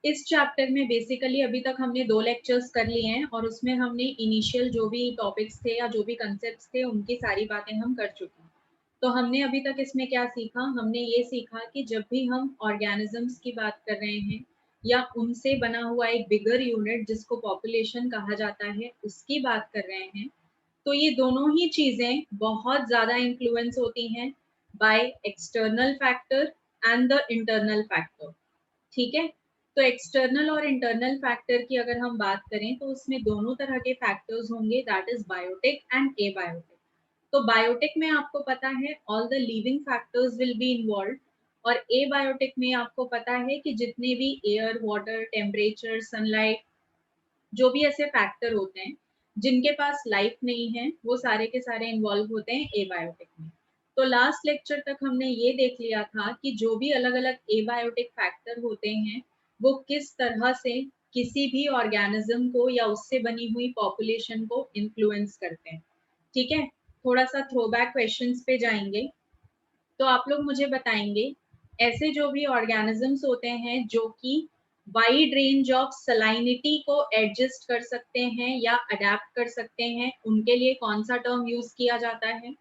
इस चैप्टर में बेसिकली अभी तक हमने 2 लेक्चर्स कर लिए हैं और उसमें हमने इनिशियल जो भी टॉपिक्स थे या जो भी कंसेप्ट्स थे उनकी सारी बातें हम कर चुके हैं। तो हमने अभी तक इसमें क्या सीखा? हमने ये सीखा कि जब भी हम ऑर्गेनिजम्स की बात कर रहे हैं या उनसे बना हुआ एक बिगर यूनिट जिसको पॉपुलेशन कहा जाता है, उसकी बात कर रहे हैं, तो ये दोनों ही चीज़ें बहुत ज़्यादा इन्फ्लुएंस होती हैं by external factor and the internal factor. ठीक है? तो एक्सटर्नल और इंटरनल फैक्टर की अगर हम बात करें तो उसमें दोनों तरह के फैक्टर्स होंगे, that is biotic and abiotic. तो बायोटिक में आपको पता है all the living factors will be involve, और एबायोटिक में आपको पता है कि जितने भी एयर, वाटर, टेम्परेचर, सनलाइट, जो भी ऐसे फैक्टर होते हैं जिनके पास लाइफ नहीं है, वो सारे के सारे इन्वॉल्व होते हैं एबायोटिक में। तो लास्ट लेक्चर तक हमने ये देख लिया था कि जो भी अलग अलग एबायोटिक फैक्टर होते हैं वो किस तरह से किसी भी ऑर्गेनिज्म को या उससे बनी हुई पॉपुलेशन को इन्फ्लुएंस करते हैं। ठीक है, थोड़ा सा थ्रोबैक क्वेश्चंस पे जाएंगे। तो आप लोग मुझे बताएंगे, ऐसे जो भी ऑर्गेनिजम्स होते हैं जो कि वाइड रेंज ऑफ सलाइनिटी को एडजस्ट कर सकते हैं या अडेप्ट कर सकते हैं, उनके लिए कौन सा टर्म यूज किया जाता है?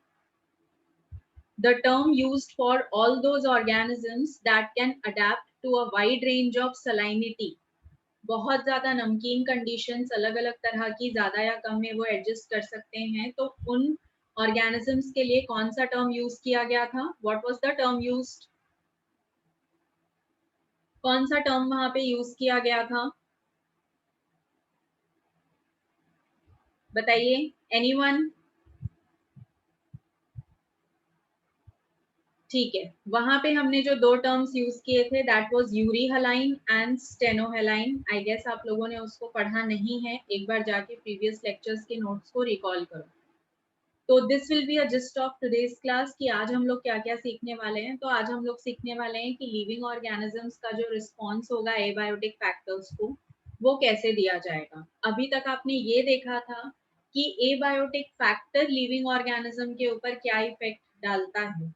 The term used for all those organisms that can adapt to a wide range of salinity, बहुत ज्यादा नमकीन कंडीशंस, अलग अलग तरह की ज्यादा या कम में वो एडजस्ट कर सकते हैं, तो उन ऑर्गेनिजम्स के लिए कौन सा टर्म यूज किया गया था? What was the term used? कौन सा टर्म वहां पे यूज किया गया था? बताइए, एनीवन? ठीक है, वहां पे हमने जो 2 टर्म्स यूज किए थे that was euryhaline and stenohaline. I guess आप लोगों ने उसको पढ़ा नहीं है, एक बार जाके प्रीवियस लेक्चर्स के नोट्स को रिकॉल करो। तो this will be a gist of today's class कि आज हम लोग क्या क्या सीखने वाले हैं। तो आज हम लोग सीखने वाले हैं कि लिविंग ऑर्गेनिजम्स का जो रिस्पॉन्स होगा एबायोटिक फैक्टर्स को, वो कैसे दिया जाएगा। अभी तक आपने ये देखा था कि एबायोटिक फैक्टर लिविंग ऑर्गेनिज्म के ऊपर क्या इफेक्ट डालता है।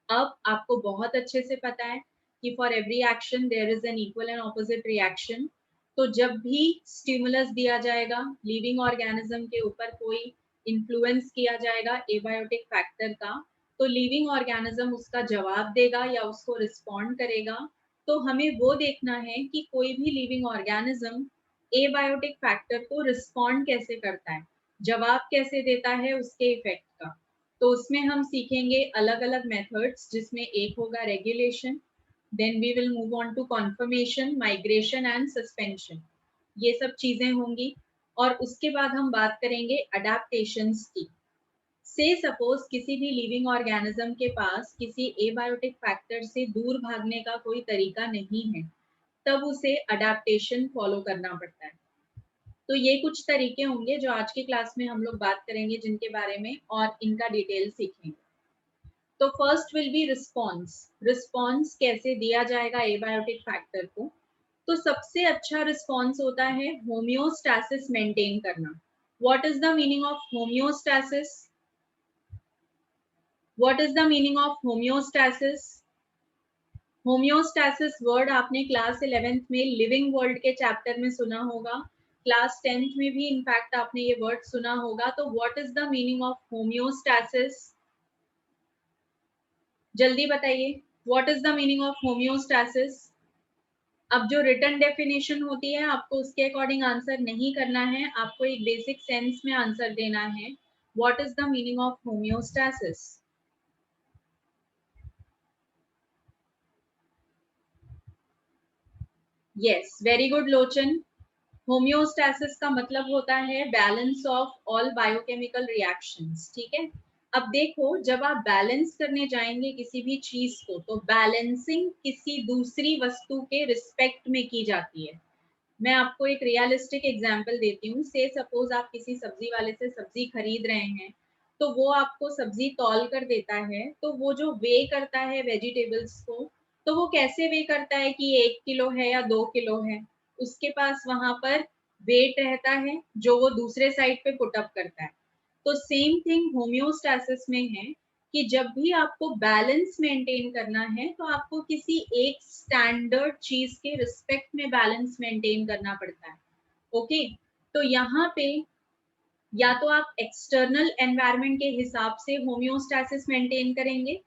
अब आपको बहुत अच्छे से पता है कि for every action there is an equal and opposite reaction. तो जब भी स्टिमुलस दिया जाएगा, लिविंग ऑर्गेनिज्म के ऊपर कोई इन्फ्लुएंस किया जाएगा एबायोटिक फैक्टर का, तो लिविंग ऑर्गेनिज्म उसका जवाब देगा या उसको रिस्पॉन्ड करेगा। तो हमें वो देखना है कि कोई भी लिविंग ऑर्गेनिज्म एबायोटिक फैक्टर को रिस्पॉन्ड कैसे करता है, जवाब कैसे देता है उसके इफेक्ट का। तो उसमें हम सीखेंगे अलग अलग मेथड्स, जिसमें एक होगा regulation, then we will move on to conformation, migration and suspension, ये सब चीजें होंगी। और उसके बाद हम बात करेंगे अडेप्टेशंस की। से सपोज किसी भी लिविंग ऑर्गेनिज्म के पास किसी एबायोटिक फैक्टर से दूर भागने का कोई तरीका नहीं है, तब उसे अडेप्टेशन फॉलो करना पड़ता है। तो ये कुछ तरीके होंगे जो आज की क्लास में हम लोग बात करेंगे, जिनके बारे में और इनका डिटेल सीखेंगे। तो first will be response. Response कैसे दिया जाएगा एबायोटिक फैक्टर को? तो सबसे अच्छा रिस्पॉन्स होता है होम्योस्टैसिस मेंटेन करना। What is the meaning of homeostasis? What is the meaning of homeostasis? Homeostasis word आपने क्लास 11th में लिविंग वर्ल्ड के चैप्टर में सुना होगा, क्लास 10th में भी इनफैक्ट आपने ये वर्ड सुना होगा। तो what is the meaning of homeostasis? जल्दी बताइए, what is the meaning of homeostasis? अब जो रिटन डेफिनेशन होती है आपको उसके अकॉर्डिंग आंसर नहीं करना है, आपको एक बेसिक सेंस में आंसर देना है। What is the meaning of homeostasis? Yes, very good Lochan. Homeostasis का मतलब होता है balance of all biochemical reactions. ठीक है, अब देखो, जब आप बैलेंस करने जाएंगे किसी भी चीज को, तो बैलेंसिंग किसी दूसरी वस्तु के रिस्पेक्ट में की जाती है। मैं आपको एक रियलिस्टिक एग्जांपल देती हूँ। से सपोज आप किसी सब्जी वाले से सब्जी खरीद रहे हैं, तो वो आपको सब्जी तौल कर देता है, तो वो जो वे करता है वेजिटेबल्स को, तो वो कैसे वे करता है कि ये 1 किलो है या 2 किलो है? उसके पास वहां पर वेट रहता है जो वो दूसरे साइड पे पुट अप करता है। तो सेम थिंग होम्योस्टैसिस में है कि जब भी आपको बैलेंस मेंटेन करना है तो आपको किसी एक स्टैंडर्ड चीज के रिस्पेक्ट में बैलेंस मेंटेन करना पड़ता है। ओके, तो यहाँ पे या तो आप एक्सटर्नल एनवायरनमेंट के हिसाब से होम्योस्टैसिस मेंटेन करेंगे,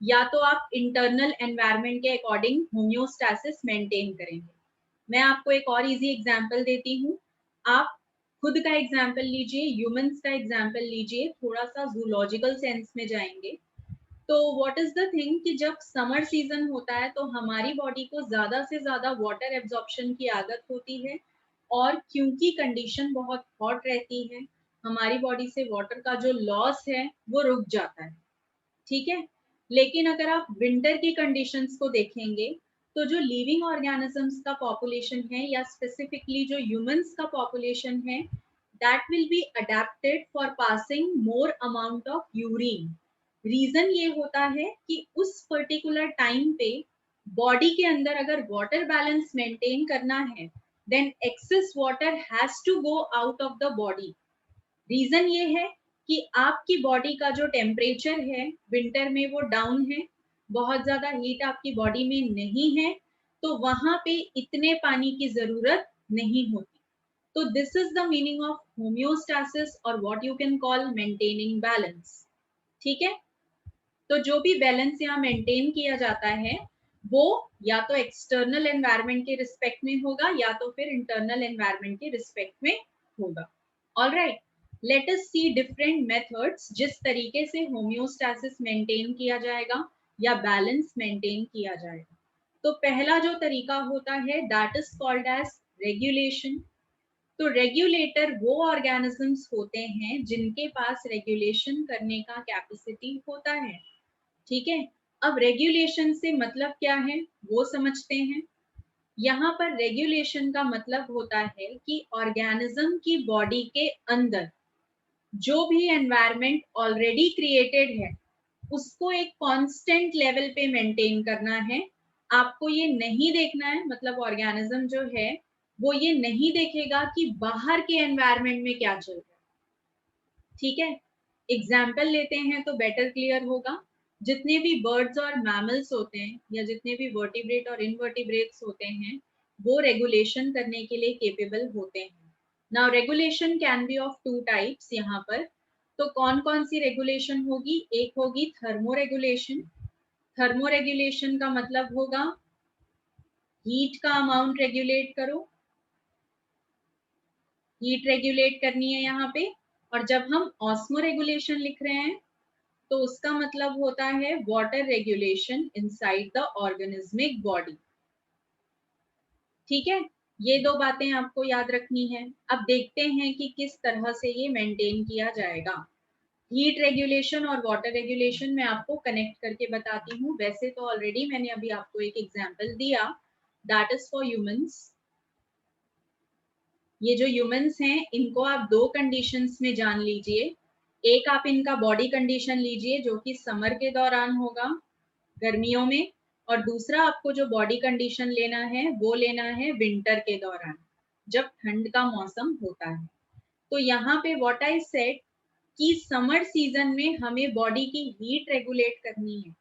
या तो आप इंटरनल एनवायरनमेंट के अकॉर्डिंग होम्योस्टैसिस मेंटेन करेंगे। मैं आपको एक और इजी एग्जांपल देती हूँ। आप खुद का एग्जांपल लीजिए, ह्यूमंस का एग्जांपल लीजिए, थोड़ा सा जूलॉजिकल सेंस में जाएंगे। तो व्हाट इज द थिंग कि जब समर सीजन होता है तो हमारी बॉडी को ज्यादा से ज्यादा वाटर एब्जॉर्प्शन की आदत होती है, और क्योंकि कंडीशन बहुत हॉट रहती है, हमारी बॉडी से वाटर का जो लॉस है वो रुक जाता है। ठीक है, लेकिन अगर आप विंटर की कंडीशंस को देखेंगे तो जो लिविंग ऑर्गेनिजम्स का पॉपुलेशन है, या स्पेसिफिकली जो ह्यूमंस का पॉपुलेशन है, that will be adapted for passing more amount of urine. Reason ये होता है कि उस पर्टिकुलर टाइम पे बॉडी के अंदर अगर वाटर बैलेंस मेंटेन करना है, then excess water has to go out of the body. Reason ये है कि आपकी बॉडी का जो टेम्परेचर है विंटर में वो डाउन है, बहुत ज्यादा हीट आपकी बॉडी में नहीं है, तो वहां पे इतने पानी की जरूरत नहीं होती। तो this is the meaning of homeostasis, और what you can call maintaining balance. ठीक है, तो जो भी बैलेंस यहाँ मेंटेन किया जाता है वो या तो एक्सटर्नल एनवायरनमेंट के रिस्पेक्ट में होगा, या तो फिर इंटरनल एनवायरनमेंट के रिस्पेक्ट में होगा। ऑलराइट, लेट अस सी डिफरेंट मेथड्स जिस तरीके से होम्योस्टैसिस मेंटेन किया जाएगा या बैलेंस मेंटेन किया जाएगा। तो पहला जो तरीका होता है that is called as regulation. तो रेगुलेटर वो ऑर्गेनिजम्स होते हैं जिनके पास रेगुलेशन करने का कैपेसिटी होता है। ठीक है, अब रेगुलेशन से मतलब क्या है वो समझते हैं। यहाँ पर रेगुलेशन का मतलब होता है कि ऑर्गेनिज्म की बॉडी के अंदर जो भी एनवायरनमेंट ऑलरेडी क्रिएटेड है उसको एक कांस्टेंट लेवल पे मेंटेन करना है। आपको ये नहीं देखना है, मतलब ऑर्गेनिज्म जो है वो ये नहीं देखेगा कि बाहर के एनवायरनमेंट में क्या चल रहा है। ठीक है, एग्जाम्पल लेते हैं तो बेटर क्लियर होगा। जितने भी बर्ड्स और मैमल्स होते हैं, या जितने भी वर्टिब्रेट और इनवर्टिब्रेट्स होते हैं, वो रेगुलेशन करने के लिए केपेबल होते हैं। Now regulation can be of two types यहाँ पर। तो कौन कौन सी रेगुलेशन होगी? एक होगी थर्मो रेगुलेशन। थर्मो रेगुलेशन का मतलब होगा हीट का अमाउंट रेगुलेट करो, हीट रेगुलेट करनी है यहाँ पे। और जब हम ऑस्मो रेगुलेशन लिख रहे हैं तो उसका मतलब होता है water regulation inside the organismic body. ठीक है, ये दो बातें आपको याद रखनी है। अब देखते हैं कि किस तरह से ये मेंटेन किया जाएगा। हीट रेगुलेशन और वाटर रेगुलेशन मैं आपको कनेक्ट करके बताती हूँ। वैसे तो ऑलरेडी मैंने अभी आपको एक एग्जांपल दिया, दैट इज फॉर ह्यूमंस। ये जो ह्यूमंस हैं इनको आप दो कंडीशंस में जान लीजिए। एक आप इनका बॉडी कंडीशन लीजिए जो कि समर के दौरान होगा, गर्मियों में। और दूसरा आपको जो बॉडी कंडीशन लेना है वो लेना है विंटर के दौरान, जब ठंड का मौसम होता है। तो यहाँ पे व्हाट आई सेड कि समर सीजन में हमें बॉडी की हीट रेगुलेट करनी है।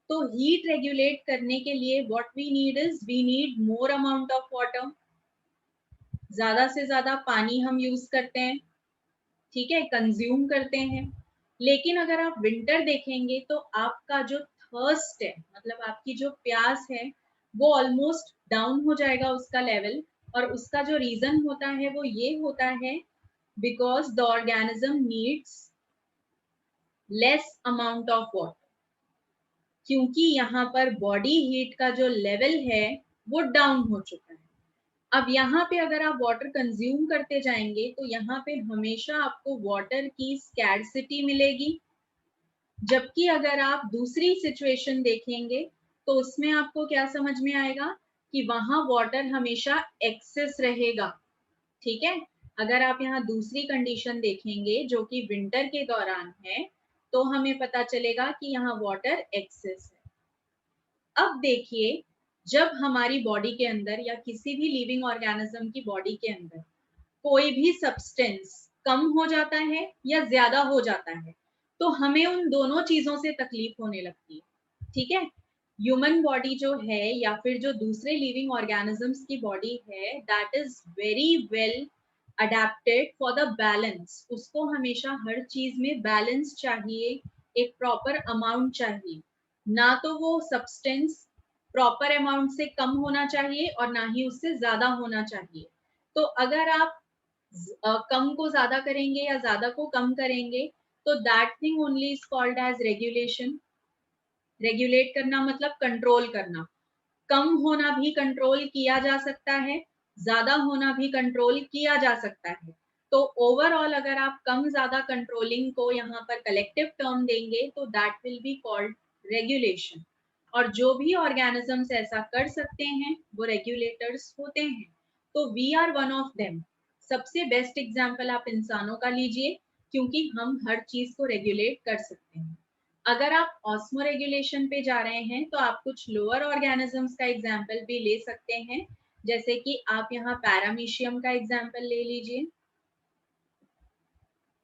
तो हीट रेगुलेट करने के लिए what we need is we need more amount of water. ज्यादा से ज्यादा पानी हम यूज करते हैं, ठीक है, कंज्यूम करते हैं। लेकिन अगर आप विंटर देखेंगे तो आपका जो थर्स्ट है, मतलब आपकी जो प्यास है, वो ऑलमोस्ट डाउन हो जाएगा उसका लेवल। और उसका जो रीजन होता है वो ये होता है because the organism needs less amount of water, क्योंकि यहाँ पर बॉडी हीट का जो लेवल है वो डाउन हो चुका है। अब यहाँ पे अगर आप वाटर कंज्यूम करते जाएंगे तो यहाँ पे हमेशा आपको वाटर की स्कैर्सिटी मिलेगी। जबकि अगर आप दूसरी सिचुएशन देखेंगे तो उसमें आपको क्या समझ में आएगा कि वहां वाटर हमेशा एक्सेस रहेगा। ठीक है, अगर आप यहाँ दूसरी कंडीशन देखेंगे जो कि विंटर के दौरान है, तो हमें पता चलेगा कि यहाँ वाटर एक्सेस है। अब देखिए, जब हमारी बॉडी के अंदर या किसी भी लिविंग ऑर्गेनिज्म की बॉडी के अंदर कोई भी सब्सटेंस कम हो जाता है या ज्यादा हो जाता है, तो हमें उन दोनों चीजों से तकलीफ होने लगती है, ठीक है। ह्यूमन बॉडी जो है या फिर जो दूसरे लिविंग ऑर्गेनिजम्स की बॉडी है, that is very well adapted for the balance. उसको हमेशा हर चीज में बैलेंस चाहिए, एक प्रॉपर अमाउंट चाहिए, ना तो वो सब्सटेंस प्रॉपर अमाउंट से कम होना चाहिए और ना ही उससे ज्यादा होना चाहिए। तो अगर आप कम को ज्यादा करेंगे या ज्यादा को कम करेंगे, तो that thing only is called as regulation. Regulate करना मतलब कंट्रोल करना। कम होना भी कंट्रोल किया जा सकता है, ज्यादा होना भी कंट्रोल किया जा सकता है। तो ओवरऑल अगर आप कम ज्यादा कंट्रोलिंग को यहाँ पर कलेक्टिव टर्म देंगे तो that will be called regulation. और जो भी ऑर्गेनिजम्स ऐसा कर सकते हैं वो रेगुलेटर्स होते हैं। तो we are one of them. सबसे बेस्ट एग्जाम्पल आप इंसानों का लीजिए, क्योंकि हम हर चीज को रेगुलेट कर सकते हैं। अगर आप ऑस्मो रेगुलेशन पे जा रहे हैं तो आप कुछ लोअर ऑर्गेनिजम्स का एग्जाम्पल भी ले सकते हैं, जैसे कि आप यहाँ पैरामीशियम का एग्जाम्पल ले लीजिए,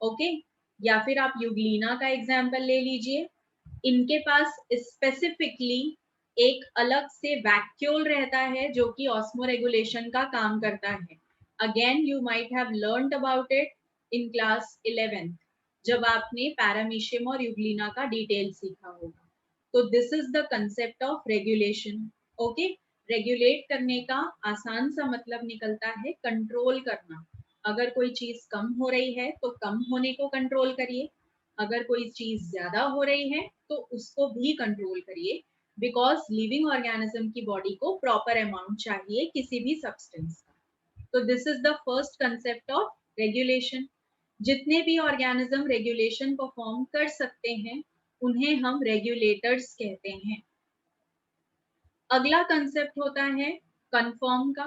ओके। या फिर आप यूग्लिना का एग्जाम्पल ले लीजिए। इनके पास स्पेसिफिकली एक अलग से वैक्यूल रहता है जो कि ऑस्मो रेगुलेशन का काम करता है। Again you might have learned about it in class 11th, जब आपने पैरामीशियम और यूग्लिना का डिटेल सीखा होगा। तो this is the concept of regulation, okay. Regulate करने का आसान सा मतलब निकलता है कंट्रोल करना। अगर कोई चीज कम हो रही है तो कम होने को कंट्रोल करिए, अगर कोई चीज ज्यादा हो रही है तो उसको भी कंट्रोल करिए, बिकॉज लिविंग ऑर्गेनिज्म की बॉडी को प्रॉपर अमाउंट चाहिए किसी भी सब्सटेंस का। तो this is the first concept of regulation. जितने भी ऑर्गेनिज्म रेगुलेशन परफॉर्म कर सकते हैं उन्हें हम रेगुलेटर्स कहते हैं। अगला कंसेप्ट होता है कन्फर्म का।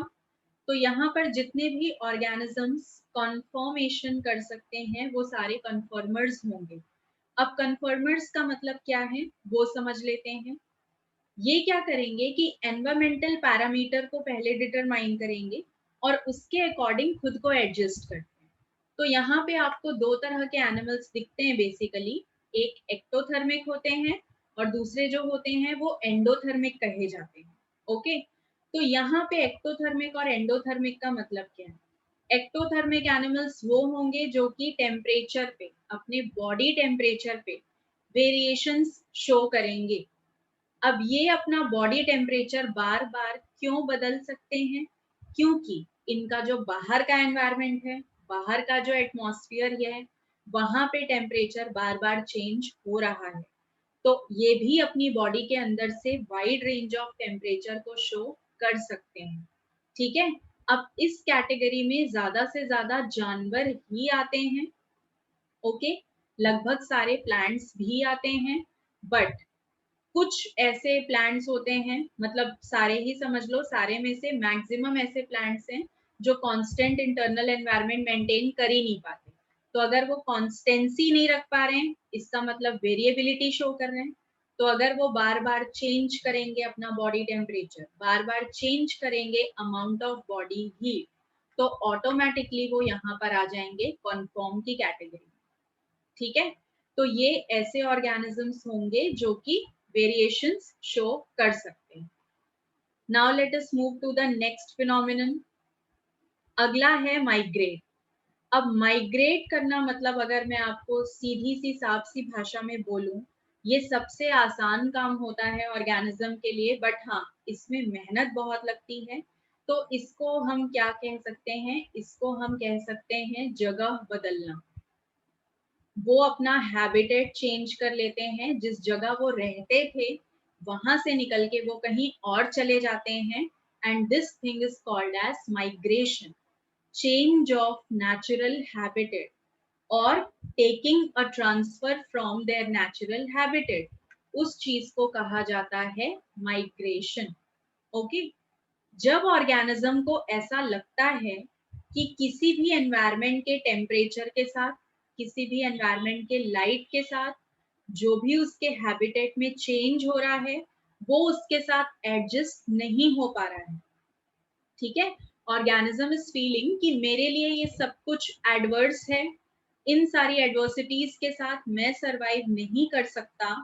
तो यहाँ पर जितने भी ऑर्गेनिजम्स कन्फर्मेशन कर सकते हैं वो सारे कन्फर्मर्स होंगे। अब कन्फर्मर्स का मतलब क्या है वो समझ लेते हैं। ये क्या करेंगे कि एनवायरमेंटल पैरामीटर को पहले डिटरमाइन करेंगे और उसके अकॉर्डिंग खुद को एडजस्ट करते हैं। तो यहाँ पे आपको दो तरह के एनिमल्स दिखते हैं बेसिकली। एक एक्टोथर्मिक होते हैं और दूसरे जो होते हैं वो एंडोथर्मिक कहे जाते हैं, ओके। तो यहाँ पे एक्टोथर्मिक और एंडोथर्मिक का मतलब क्या है। एक्टोथर्मिक एनिमल्स वो होंगे जो कि टेम्परेचर पे, अपने बॉडी टेम्परेचर पे वेरिएशंस शो करेंगे। अब ये अपना बॉडी टेम्परेचर बार बार क्यों बदल सकते हैं, क्योंकि इनका जो बाहर का एनवायरनमेंट है, बाहर का जो एटमॉस्फेयर है, वहां पे टेम्परेचर बार बार चेंज हो रहा है। तो ये भी अपनी बॉडी के अंदर से वाइड रेंज ऑफ टेम्परेचर को शो कर सकते हैं, ठीक है। अब इस कैटेगरी में ज्यादा से ज्यादा जानवर ही आते हैं, ओके। लगभग सारे प्लांट्स भी आते हैं, बट कुछ ऐसे प्लांट्स होते हैं, मतलब सारे ही समझ लो, सारे में से मैक्सिमम ऐसे प्लांट्स हैं जो कांस्टेंट इंटरनल एनवायरनमेंट मेंटेन कर ही नहीं पाते। तो अगर वो कांस्टेंसी नहीं रख पा रहे हैं इसका मतलब वेरिएबिलिटी शो कर रहे हैं। तो अगर वो बार बार चेंज करेंगे अपना बॉडी टेम्परेचर, बार बार चेंज करेंगे अमाउंट ऑफ बॉडी हीट, तो ऑटोमेटिकली वो यहाँ पर आ जाएंगे कॉन्फॉर्म की कैटेगरी, ठीक है। तो ये ऐसे ऑर्गेनिजम्स होंगे जो कि वेरिएशंस शो कर सकते हैं। Now let us move to the next phenomenon. अगला है माइग्रेट। अब माइग्रेट करना मतलब अगर मैं आपको सीधी सी साफ सी भाषा में बोलूं, ये सबसे आसान काम होता है ऑर्गेनिज्म के लिए, बट हाँ इसमें मेहनत बहुत लगती है। तो इसको हम क्या कह सकते हैं, इसको हम कह सकते हैं जगह बदलना। वो अपना हैबिटेट चेंज कर लेते हैं, जिस जगह वो रहते थे वहां से निकल के वो कहीं और चले जाते हैं, and this thing is called as migration, change of natural habitat और taking a transfer from their natural habitat, उस चीज को कहा जाता है माइग्रेशन, ओके। जब ऑर्गेनिज्म को ऐसा लगता है कि किसी भी एनवायरनमेंट के टेम्परेचर के साथ, किसी भी एनवायरनमेंट के लाइट के साथ जो भी उसके हैबिटेट में चेंज हो रहा है वो उसके साथ एडजस्ट नहीं हो पा रहा है, ठीक है। ऑर्गेनिज्म इज फीलिंग कि मेरे लिए ये सब कुछ एडवर्स है, इन सारी एडवर्सिटीज के साथ मैं सरवाइव नहीं कर सकता,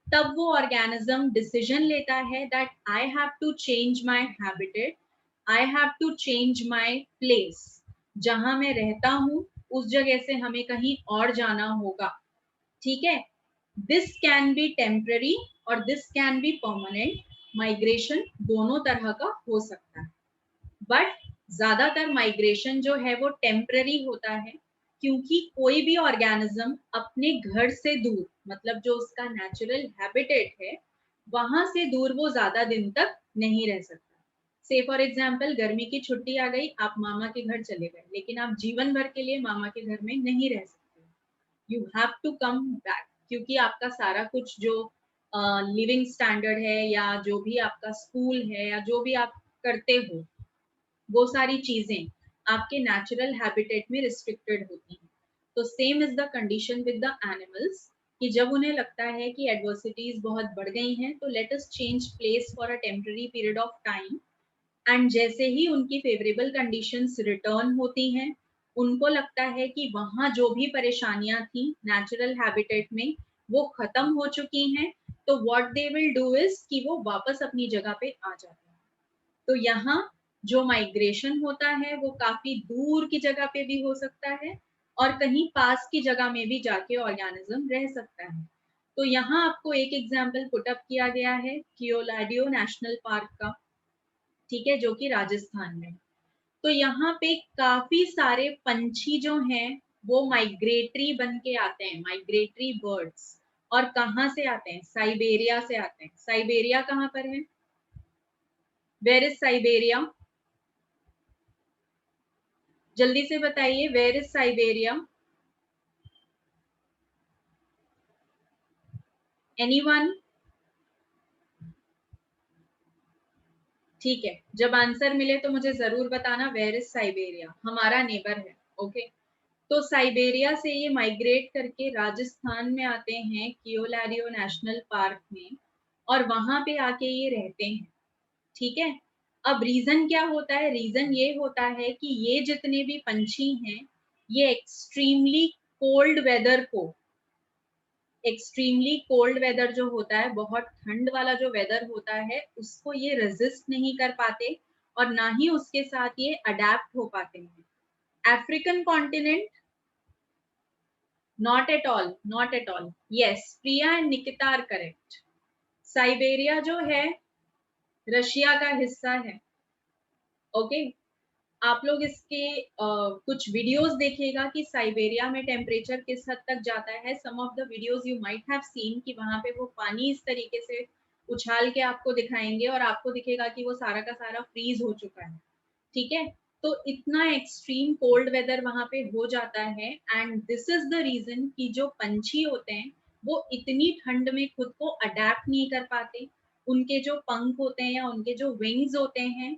तब वो ऑर्गेनिज्म डिसीजन लेता है that I have to change my habitat, I have to change my place. जहां मैं रहता हूँ उस जगह से हमें कहीं और जाना होगा। ठीक है, दिस कैन बी टेम्पररी और this can be permanent. Migration दोनों तरह का हो सकता है, बट ज्यादातर माइग्रेशन जो है वो टेम्पररी होता है, क्योंकि कोई भी ऑर्गेनिज्म अपने घर से दूर, मतलब जो उसका नेचुरल हैबिटेट है, वहां से दूर वो ज्यादा दिन तक नहीं रह सकता। से फॉर एग्जाम्पल गर्मी की छुट्टी आ गई, आप मामा के घर चले गए, लेकिन आप जीवन भर के लिए मामा के घर में नहीं रह सकते। You have to come back, क्योंकि आपका सारा कुछ जो लिविंग स्टैंडर्ड है, या जो भी आपका स्कूल है, या जो भी आप करते हो, वो सारी चीजें आपके नेचुरल हैबिटेट में रिस्ट्रिक्टेड होती हैं। तो same is the condition with the animals, कि जब उन्हें लगता है कि एडवर्सिटीज बहुत बढ़ गई हैं, तो let us change place for a temporary period of time. And जैसे ही उनकी फेवरेबल कंडीशंस रिटर्न होती हैं, उनको लगता है कि वहां जो भी परेशानियां थी नेचुरल हैबिटेट में वो खत्म हो चुकी हैं, तो what they will do is कि वो वापस अपनी जगह पे आ जाते हैं। तो यहाँ जो माइग्रेशन होता है वो काफी दूर की जगह पे भी हो सकता है, और कहीं पास की जगह में भी जाके ऑर्गेनिज्म रह सकता है। तो यहाँ आपको एक एग्जाम्पल पुटअप किया गया है कियोलाडियो नेशनल पार्क का, ठीक है, जो कि राजस्थान में। तो यहाँ पे काफी सारे पंछी जो हैं वो माइग्रेटरी बन के आते हैं, माइग्रेटरी बर्ड्स। और कहाँ से आते हैं? साइबेरिया से आते हैं। साइबेरिया कहाँ पर है? Where is Siberia? जल्दी से बताइए, वेयर इज साइबेरिया? एनीवन? ठीक है, जब आंसर मिले तो मुझे जरूर बताना, वेयर इज साइबेरिया, हमारा नेबर है। ओके, तो साइबेरिया से ये माइग्रेट करके राजस्थान में आते हैं कियोलाडियो नेशनल पार्क में, और वहां पे आके ये रहते हैं। ठीक है, अब रीजन क्या होता है? रीजन ये होता है कि ये जितने भी पंछी हैं, ये एक्सट्रीमली कोल्ड वेदर को, एक्सट्रीमली कोल्ड वेदर जो होता है, बहुत ठंड वाला जो वेदर होता है, उसको ये रेजिस्ट नहीं कर पाते, और ना ही उसके साथ ये अडेप्ट हो पाते हैं। African continent? Not at all, not at all. Yes, Priya and Nikita are correct. Siberia जो है रशिया का हिस्सा है। ओके, आप लोग इसके कुछ वीडियोस देखिएगा कि साइबेरिया में टेम्परेचर किस हद तक जाता है। Some of the videos you might have seen कि वहां पे वो पानी इस तरीके से उछाल के आपको दिखाएंगे, और आपको दिखेगा कि वो सारा का सारा फ्रीज हो चुका है। ठीक है, तो इतना एक्सट्रीम कोल्ड वेदर वहां पे हो जाता है, and this is the reason कि जो पंछी होते हैं वो इतनी ठंड में खुद को अडेप्ट नहीं कर पाते। उनके जो पंख होते हैं या उनके जो विंग्स होते हैं,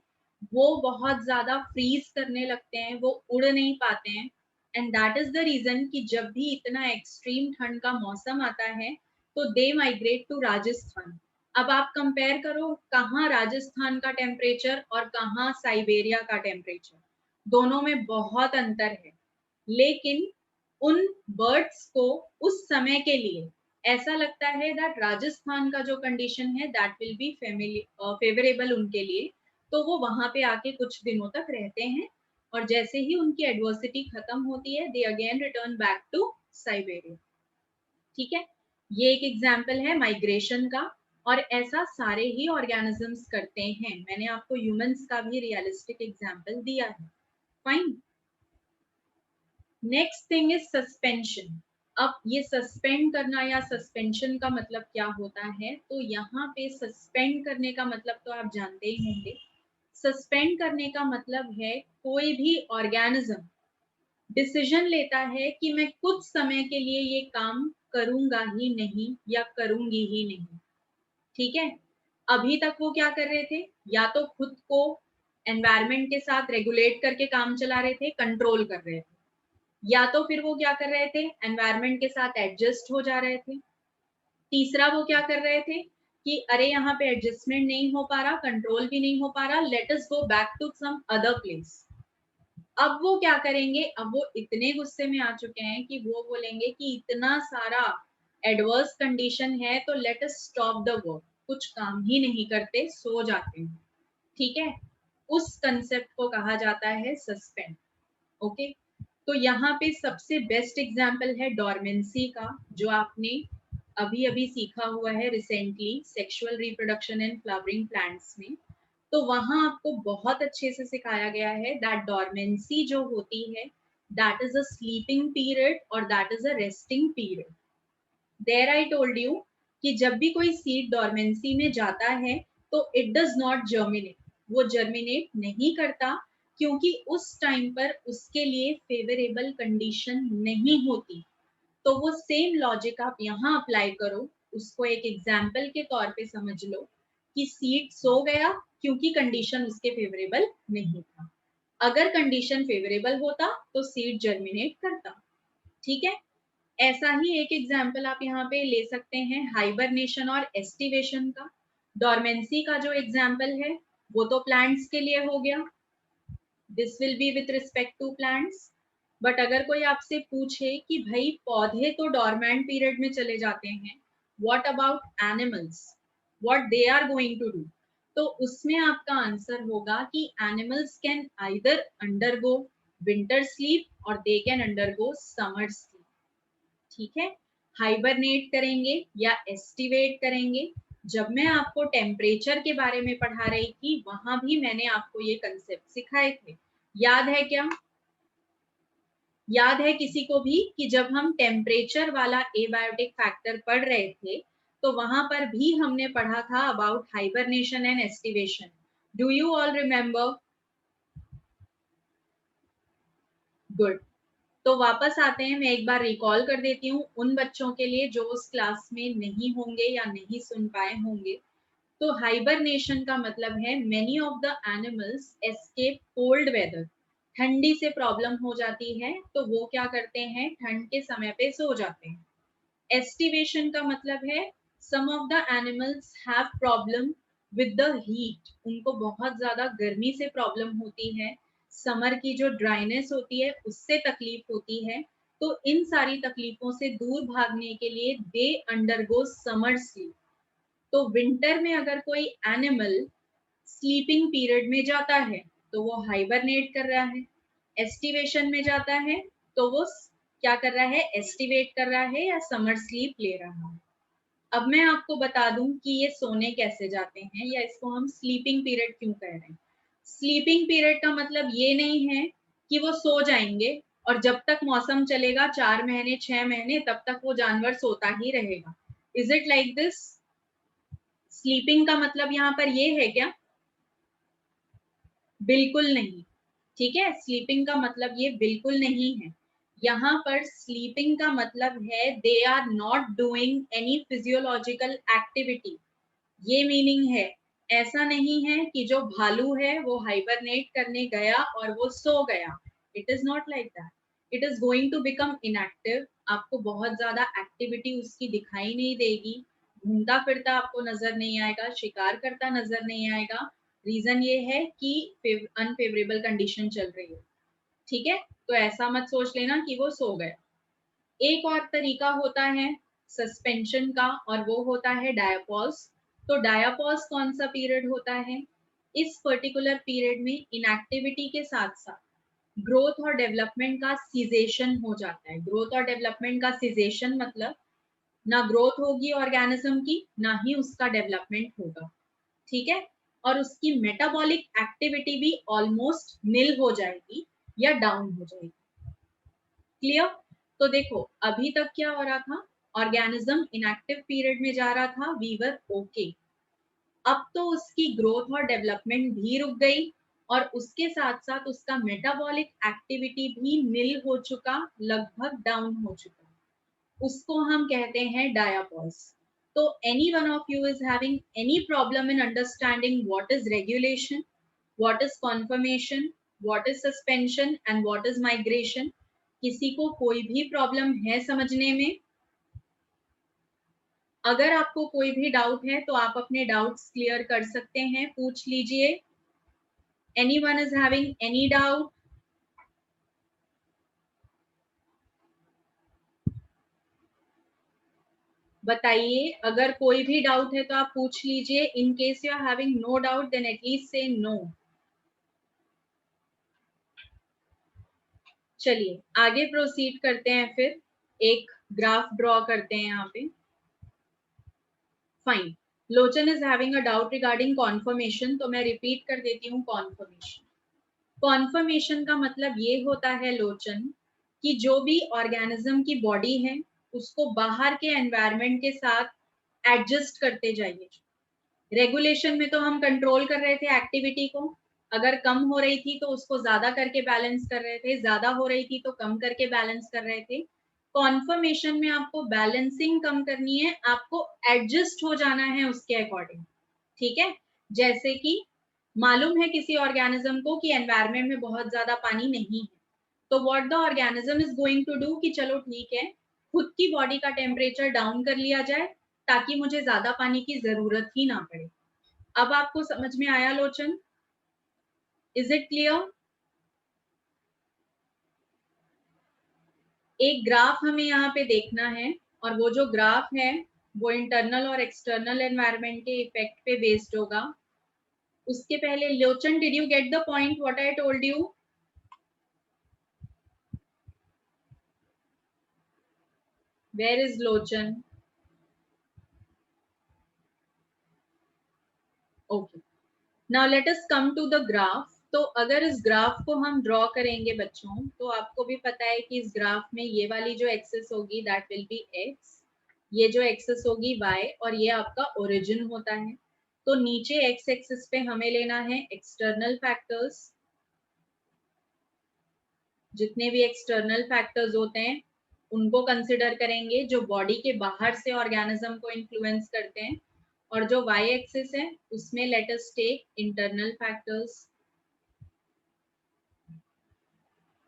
वो बहुत ज्यादा फ्रीज करने लगते हैं, वो उड़ नहीं पाते हैं। And that is the reason कि जब भी इतना एक्सट्रीम ठंड का मौसम आता है, तो दे माइग्रेट टू राजस्थान। अब आप कंपेयर करो, कहाँ राजस्थान का टेम्परेचर और कहाँ साइबेरिया का टेम्परेचर, दोनों में बहुत अंतर है। लेकिन उन बर्ड्स को उस समय के लिए ऐसा लगता है दैट राजस्थान का जो कंडीशन है दैट विल बी फेवरेबल उनके लिए, तो वो वहां पे आके कुछ दिनों तक रहते हैं, और जैसे ही उनकी एडवर्सिटी खत्म होती है, they again return back to Siberia. ठीक है, ये एक एग्जाम्पल है माइग्रेशन का, और ऐसा सारे ही ऑर्गेनिजम्स करते हैं। मैंने आपको ह्यूमंस का भी रियलिस्टिक एग्जाम्पल दिया है। Fine, next thing is suspension. अब ये सस्पेंड करना या सस्पेंशन का मतलब क्या होता है? तो यहाँ पे सस्पेंड करने का मतलब तो आप जानते ही होंगे। सस्पेंड करने का मतलब है कोई भी ऑर्गेनिज्म डिसीजन लेता है कि मैं कुछ समय के लिए ये काम करूंगा ही नहीं या करूंगी ही नहीं। ठीक है, अभी तक वो क्या कर रहे थे? या तो खुद को एनवायरमेंट के साथ रेगुलेट करके काम चला रहे थे, कंट्रोल कर रहे थे, या तो फिर वो क्या कर रहे थे? एनवायरमेंट के साथ एडजस्ट हो जा रहे थे। तीसरा वो क्या कर रहे थे कि अरे यहाँ पे एडजस्टमेंट नहीं हो पा रहा, कंट्रोल भी नहीं हो पा रहा, let us go back to some other place. अब वो क्या करेंगे, अब वो इतने गुस्से में आ चुके हैं कि वो बोलेंगे कि इतना सारा एडवर्स कंडीशन है तो let us stop the work, कुछ काम ही नहीं करते, सो जाते हैं। ठीक है, उस कंसेप्ट को कहा जाता है सस्पेंड। ओके, तो यहाँ पे सबसे बेस्ट एग्जाम्पल है डोरमेंसी का, जो आपने अभी अभी सीखा हुआ है recently, sexual reproduction and flowering plants में। तो वहां आपको बहुत अच्छे से सिखाया गया है दैट डोरमेंसी जो होती है, that is a sleeping period और that is a resting period. There I told you कि जब भी कोई सीड डोरमेंसी में जाता है तो इट डज नॉट जर्मिनेट, वो जर्मिनेट नहीं करता, क्योंकि उस टाइम पर उसके लिए फेवरेबल कंडीशन नहीं होती। तो वो सेम लॉजिक आप यहाँ अप्लाई करो, उसको एक एग्जाम्पल के तौर पे समझ लो कि सीड सो गया क्योंकि कंडीशन उसके फेवरेबल नहीं था। अगर कंडीशन फेवरेबल होता तो सीड जर्मिनेट करता। ठीक है, ऐसा ही एक एग्जाम्पल आप यहाँ पे ले सकते हैं हाइबरनेशन और एस्टिवेशन का। डोरमेंसी का जो एग्जाम्पल है वो तो प्लांट्स के लिए हो गया, this will be with respect to plants. But अगर कोई आपसे पूछे कि भाई पौधे तो डोरमेंट पीरियड में चले जाते हैं, what about animals, what they are going to do, तो उसमें आपका आंसर होगा कि animals can either undergo winter sleep और they can undergo summer sleep. ठीक है, हाइबरनेट करेंगे या एस्टिवेट करेंगे। जब मैं आपको टेम्परेचर के बारे में पढ़ा रही थी वहां भी मैंने आपको ये कंसेप्ट सिखाए थे, याद है क्या? याद है किसी को भी कि जब हम टेम्परेचर वाला एबायोटिक फैक्टर पढ़ रहे थे तो वहां पर भी हमने पढ़ा था about hibernation and aestivation. Do you all remember? Good. तो वापस आते हैं, मैं एक बार रिकॉल कर देती हूँ उन बच्चों के लिए जो उस क्लास में नहीं होंगे या नहीं सुन पाए होंगे। तो हाइबरनेशन का मतलब है many of the animals escape cold weather, ठंडी से प्रॉब्लम हो जाती है तो वो क्या करते हैं, ठंड के समय पे सो जाते हैं। एस्टिवेशन का मतलब है some of the animals have problem with the heat, उनको बहुत ज्यादा गर्मी से प्रॉब्लम होती है, समर की जो ड्राइनेस होती है उससे तकलीफ होती है। तो इन सारी तकलीफों से दूर भागने के लिए दे अंडरगो समर स्लीप। तो विंटर में अगर कोई एनिमल स्लीपिंग पीरियड में जाता है तो वो हाइबरनेट कर रहा है, एस्टिवेशन में जाता है तो वो क्या कर रहा है, एस्टिवेट कर रहा है या समर स्लीप ले रहा है। अब मैं आपको बता दूं कि ये सोने कैसे जाते हैं या इसको हम स्लीपिंग पीरियड क्यों कह रहे हैं। स्लीपिंग पीरियड का मतलब ये नहीं है कि वो सो जाएंगे और जब तक मौसम चलेगा 4 महीने 6 महीने तब तक वो जानवर सोता ही रहेगा। Is it like this? Sleeping का मतलब यहाँ पर ये है क्या? बिल्कुल नहीं। ठीक है, स्लीपिंग का मतलब ये बिल्कुल नहीं है। यहाँ पर स्लीपिंग का मतलब है they are not doing any physiological activity, ये मीनिंग है। ऐसा नहीं है कि जो भालू है वो हाइबरनेट करने गया और वो सो गया, it is not like that. It is going to become inactive, आपको बहुत ज्यादा एक्टिविटी उसकी दिखाई नहीं देगी, घूमता फिरता आपको नजर नहीं आएगा, शिकार करता नजर नहीं आएगा। रीजन ये है कि अनफेवरेबल कंडीशन चल रही है। ठीक है, तो ऐसा मत सोच लेना कि वो सो गया। एक और तरीका होता है सस्पेंशन का और वो होता है डायापॉज। तो डायापॉज कौन सा पीरियड होता है? इस पर्टिकुलर पीरियड में इनएक्टिविटी के साथ साथ ग्रोथ और डेवलपमेंट का सीजेशन हो जाता है। ग्रोथ और डेवलपमेंट का सीजेशन मतलब ना ग्रोथ होगी ऑर्गेनिज्म की, ना ही उसका डेवलपमेंट होगा। ठीक है, और उसकी मेटाबॉलिक एक्टिविटी भी ऑलमोस्ट निल हो जाएगी या डाउन हो जाएगी। क्लियर? तो देखो अभी तक क्या हो रहा था, ऑर्गेनिज्म इनएक्टिव पीरियड में जा रहा था, वी वर ओके। अब तो उसकी ग्रोथ और डेवलपमेंट भी रुक गई और उसके साथ साथ उसका मेटाबॉलिक एक्टिविटी भी निल हो चुका, लगभग डाउन हो चुका, उसको हम कहते हैं डायापॉज। तो any one of you is having any problem in understanding what is regulation, what is conformation, what is suspension and what is migration? किसी को कोई भी प्रॉब्लम है समझने में? अगर आपको कोई भी डाउट है तो आप अपने डाउट्स क्लियर कर सकते हैं, पूछ लीजिए। Anyone is having any doubt? बताइए, अगर कोई भी डाउट है तो आप पूछ लीजिए. In case you are having no doubt then at least say no. चलिए आगे प्रोसीड करते हैं. फिर एक ग्राफ ड्रॉ करते हैं यहाँ पे. Fine. Lochan is having a doubt regarding conformation. तो मैं रिपीट कर देती हूँ कॉन्फर्मेशन. कॉन्फर्मेशन का मतलब ये होता है लोचन कि जो भी ऑर्गेनिज्म की बॉडी है उसको बाहर के एनवायरनमेंट के साथ एडजस्ट करते जाइए. रेगुलेशन में तो हम कंट्रोल कर रहे थे एक्टिविटी को. अगर कम हो रही थी तो उसको ज्यादा करके बैलेंस कर रहे थे, ज्यादा हो रही थी तो कम करके बैलेंस कर रहे थे. कॉन्फर्मेशन में आपको बैलेंसिंग कम करनी है, आपको एडजस्ट हो जाना है उसके अकॉर्डिंग. ठीक है. जैसे कि मालूम है किसी ऑर्गेनिज्म को कि एनवायरनमेंट में बहुत ज्यादा पानी नहीं है, तो what the organism is going to do कि चलो ठीक है, खुद की बॉडी का टेम्परेचर डाउन कर लिया जाए ताकि मुझे ज्यादा पानी की जरूरत ही ना पड़े. अब आपको समझ में आया लोचन? Is it clear? एक ग्राफ हमें यहाँ पे देखना है, और वो जो ग्राफ है वो इंटरनल और एक्सटर्नल एनवायरनमेंट के इफेक्ट पे बेस्ड होगा. उसके पहले Lochan, did you get the point what I told you? Where is Lochan? Okay. Now let us come to the graph. तो अगर इस ग्राफ को हम ड्रॉ करेंगे बच्चों, तो आपको भी पता है कि इस ग्राफ में ये वाली जो एक्सिस होगी दैट विल बी एक्स, ये जो एक्सिस होगी वाई, और ये आपका ओरिजिन होता है. तो नीचे एक्स एक्सिस पे हमें लेना है एक्सटर्नल फैक्टर्स. जितने भी एक्सटर्नल फैक्टर्स होते हैं उनको कंसिडर करेंगे जो बॉडी के बाहर से ऑर्गेनिज्म को इन्फ्लुएंस करते हैं. और जो वाई एक्सिस है उसमें let us take internal factors,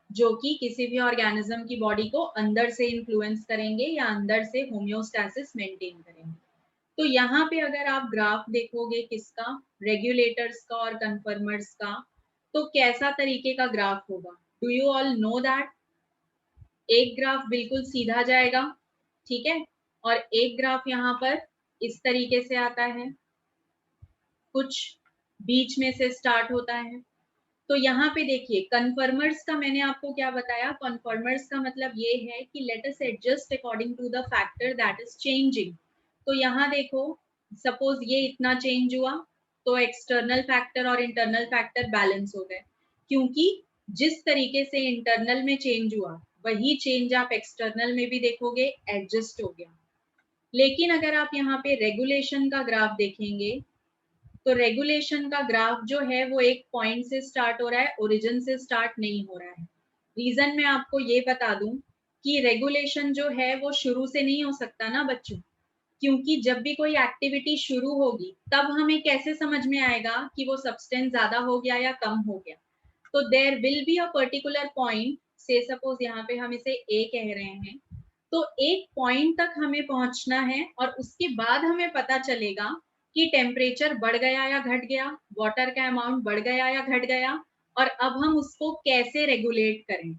जो कि किसी भी ऑर्गेनिज्म की बॉडी को अंदर से इन्फ्लुएंस करेंगे या अंदर से होम्योस्टैसिस मेंटेन करेंगे. तो यहाँ पे अगर आप ग्राफ देखोगे किसका, रेगुलेटर्स का और कन्फर्मर्स का, तो कैसा तरीके का ग्राफ होगा? Do you all know that? एक ग्राफ बिल्कुल सीधा जाएगा, ठीक है, और एक ग्राफ यहाँ पर इस तरीके से आता है, कुछ बीच में से स्टार्ट होता है. तो यहाँ पे देखिए कन्फर्मर्स का मैंने आपको क्या बताया. कन्फर्मर्स का मतलब ये है कि let us adjust according to the factor that is changing. तो यहाँ देखो, सपोज ये इतना चेंज हुआ तो एक्सटर्नल फैक्टर और इंटरनल फैक्टर बैलेंस हो गए, क्योंकि जिस तरीके से इंटरनल में चेंज हुआ वही चेंज आप एक्सटर्नल में भी देखोगे, एडजस्ट हो गया. लेकिन अगर आप यहाँ पे रेगुलेशन का ग्राफ देखेंगे तो रेगुलेशन का ग्राफ जो है वो एक पॉइंट से स्टार्ट हो रहा है, ओरिजिन से स्टार्ट नहीं हो रहा है. रीजन मैं आपको ये बता दूं कि रेगुलेशन जो है वो शुरू से नहीं हो सकता ना बच्चों, क्योंकि जब भी कोई एक्टिविटी शुरू होगी तब हमें कैसे समझ में आएगा कि वो सब्सटेंस ज्यादा हो गया या कम हो गया. तो there will be a particular point, say suppose यहाँ पे हम इसे ए कह रहे हैं, तो एक पॉइंट तक हमें पहुंचना है और उसके बाद हमें पता चलेगा कि टेम्परेचर बढ़ गया या घट गया, वाटर का अमाउंट बढ़ गया या घट गया, और अब हम उसको कैसे रेगुलेट करें.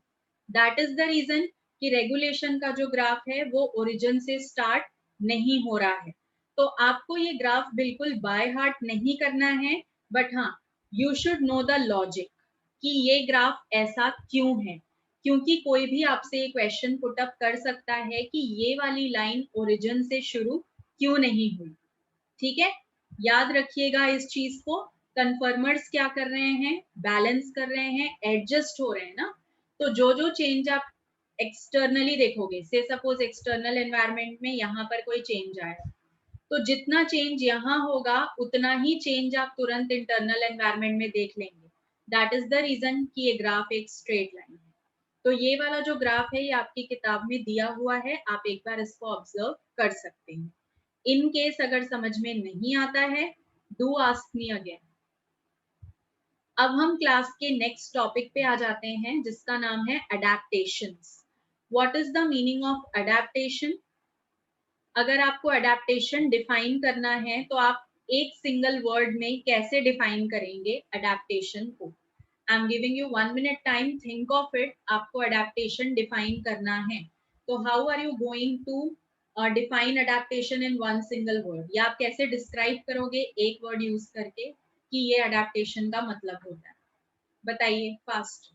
दैट इज द रीजन कि रेगुलेशन का जो ग्राफ है वो ओरिजिन से स्टार्ट नहीं हो रहा है. तो आपको ये ग्राफ बिल्कुल बाय हार्ट नहीं करना है, बट हाँ, you should know the logic कि ये ग्राफ ऐसा क्यों है, क्योंकि कोई भी आपसे ये क्वेश्चन पुट अप कर सकता है कि ये वाली लाइन ओरिजिन से शुरू क्यों नहीं हुई. ठीक है, याद रखिएगा इस चीज को. कन्फर्मर्स क्या कर रहे हैं? बैलेंस कर रहे हैं, एडजस्ट हो रहे हैं ना. तो जो जो चेंज आप एक्सटर्नली देखोगे, से सपोज एक्सटर्नल एनवायरनमेंट में यहाँ पर कोई चेंज आया, तो जितना चेंज यहाँ होगा उतना ही चेंज आप तुरंत इंटरनल एनवायरनमेंट में देख लेंगे. दैट इज द रीजन कि ये ग्राफ एक स्ट्रेट लाइन है. तो ये वाला जो ग्राफ है ये आपकी किताब में दिया हुआ है, आप एक बार इसको ऑब्जर्व कर सकते हैं. इन केस अगर समझ में नहीं आता है, डू आस्क मी अगेन. अब हम क्लास के नेक्स्ट टॉपिक पे आ जाते हैं जिसका नाम है adaptations. What is the meaning of adaptation? अगर आपको अडेप्टेशन डिफाइन करना है तो आप एक सिंगल वर्ड में कैसे डिफाइन करेंगे अडेप्टेशन को? I am giving you 1 minute time, think of it. आपको अडेप्टेशन डिफाइन करना है तो how are you going to और define adaptation in one single word, या आप कैसे डिस्क्राइब करोगे एक वर्ड यूज करके कि ये अडेप्टेशन का मतलब होता है, बताइए फास्ट।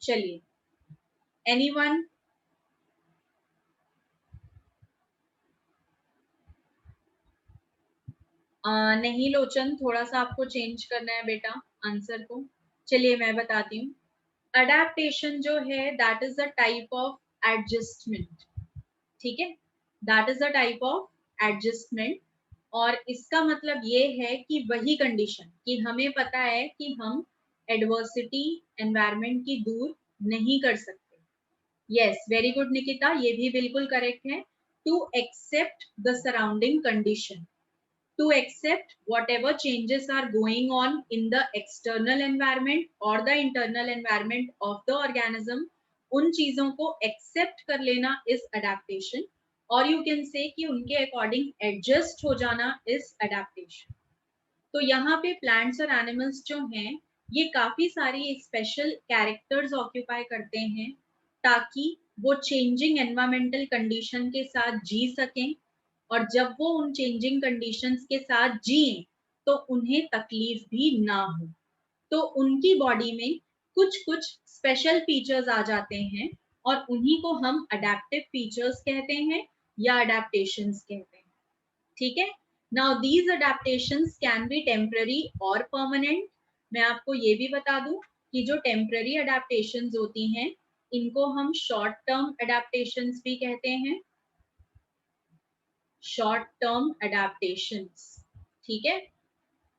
चलिए, एनीवन? नहीं लोचन, थोड़ा सा आपको चेंज करना है बेटा आंसर को। चलिए मैं बताती हूँ। अडेप्टेशन जो है that is a type of adjustment, ठीक है, that is a type of adjustment. और इसका मतलब ये है कि वही कंडीशन कि हमें पता है कि हम एडवर्सिटी एनवायरमेंट की दूर नहीं कर सकते। यस, वेरी गुड निकिता, ये भी बिल्कुल करेक्ट है। To accept the surrounding condition, to accept whatever changes are going on in the external environment or the internal environment of the organism, उन चीजों को एक्सेप्ट कर लेना इज अडेप्टेशन, और यू कैन से कि उनके अकॉर्डिंग एडजस्ट हो जाना इज अडेप्टेशन। तो यहाँ पे प्लांट्स और एनिमल्स जो हैं ये काफी सारी स्पेशल कैरेक्टर्स ऑक्यूपाई करते हैं ताकि वो चेंजिंग एनवायरमेंटल कंडीशन के साथ जी सकें, और जब वो उन चेंजिंग कंडीशंस के साथ जिए तो उन्हें तकलीफ भी ना हो। तो उनकी बॉडी में कुछ कुछ स्पेशल फीचर्स आ जाते हैं और उन्हीं को हम अडेप्टिव फीचर्स कहते हैं या अडेप्टेशंस कहते हैं, ठीक है। Now these adaptations can be temporary और परमानेंट। मैं आपको ये भी बता दूं कि जो टेम्पररी अडेप्टेशंस होती हैं इनको हम शॉर्ट टर्म अडेप्टेशंस भी कहते हैं, शॉर्ट टर्म अडेप्टेशंस, ठीक है।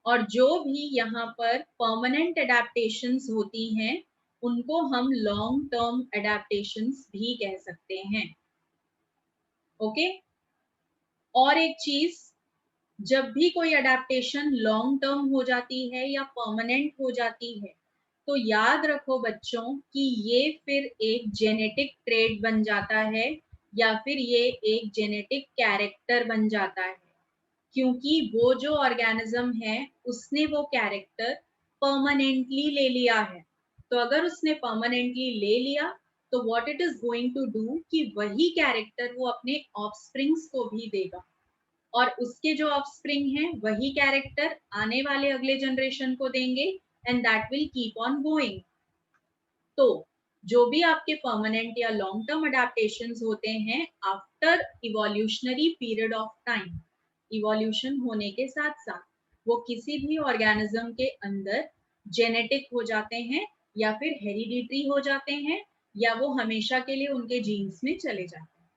और जो भी यहाँ पर परमानेंट अडेप्टेशंस होती हैं उनको हम लॉन्ग टर्म अडेप्टेशंस भी कह सकते हैं, ओके। और एक चीज, जब भी कोई अडेप्टेशन लॉन्ग टर्म हो जाती है या परमानेंट हो जाती है तो याद रखो बच्चों कि ये फिर एक जेनेटिक ट्रेड बन जाता है या फिर ये एक जेनेटिक कैरेक्टर बन जाता है, क्योंकि वो जो ऑर्गेनिज्म है उसने वो कैरेक्टर परमानेंटली ले लिया है। तो अगर उसने परमानेंटली ले लिया तो what it is going to do कि वही कैरेक्टर वो अपने ऑफस्प्रिंग्स को भी देगा, और उसके जो ऑफस्प्रिंग हैं वही कैरेक्टर आने वाले अगले जनरेशन को देंगे, and that will keep on going. तो जो भी आपके परमानेंट या लॉन्ग टर्म अडेप्टेशंस होते हैं after evolutionary period of time, evolution होने के साथ साथ वो किसी भी ऑर्गेनिज्म के अंदर जेनेटिक हो जाते हैं या फिर हेरिडिटरी हो जाते हैं या वो हमेशा के लिए उनके जीन्स में चले जाते हैं,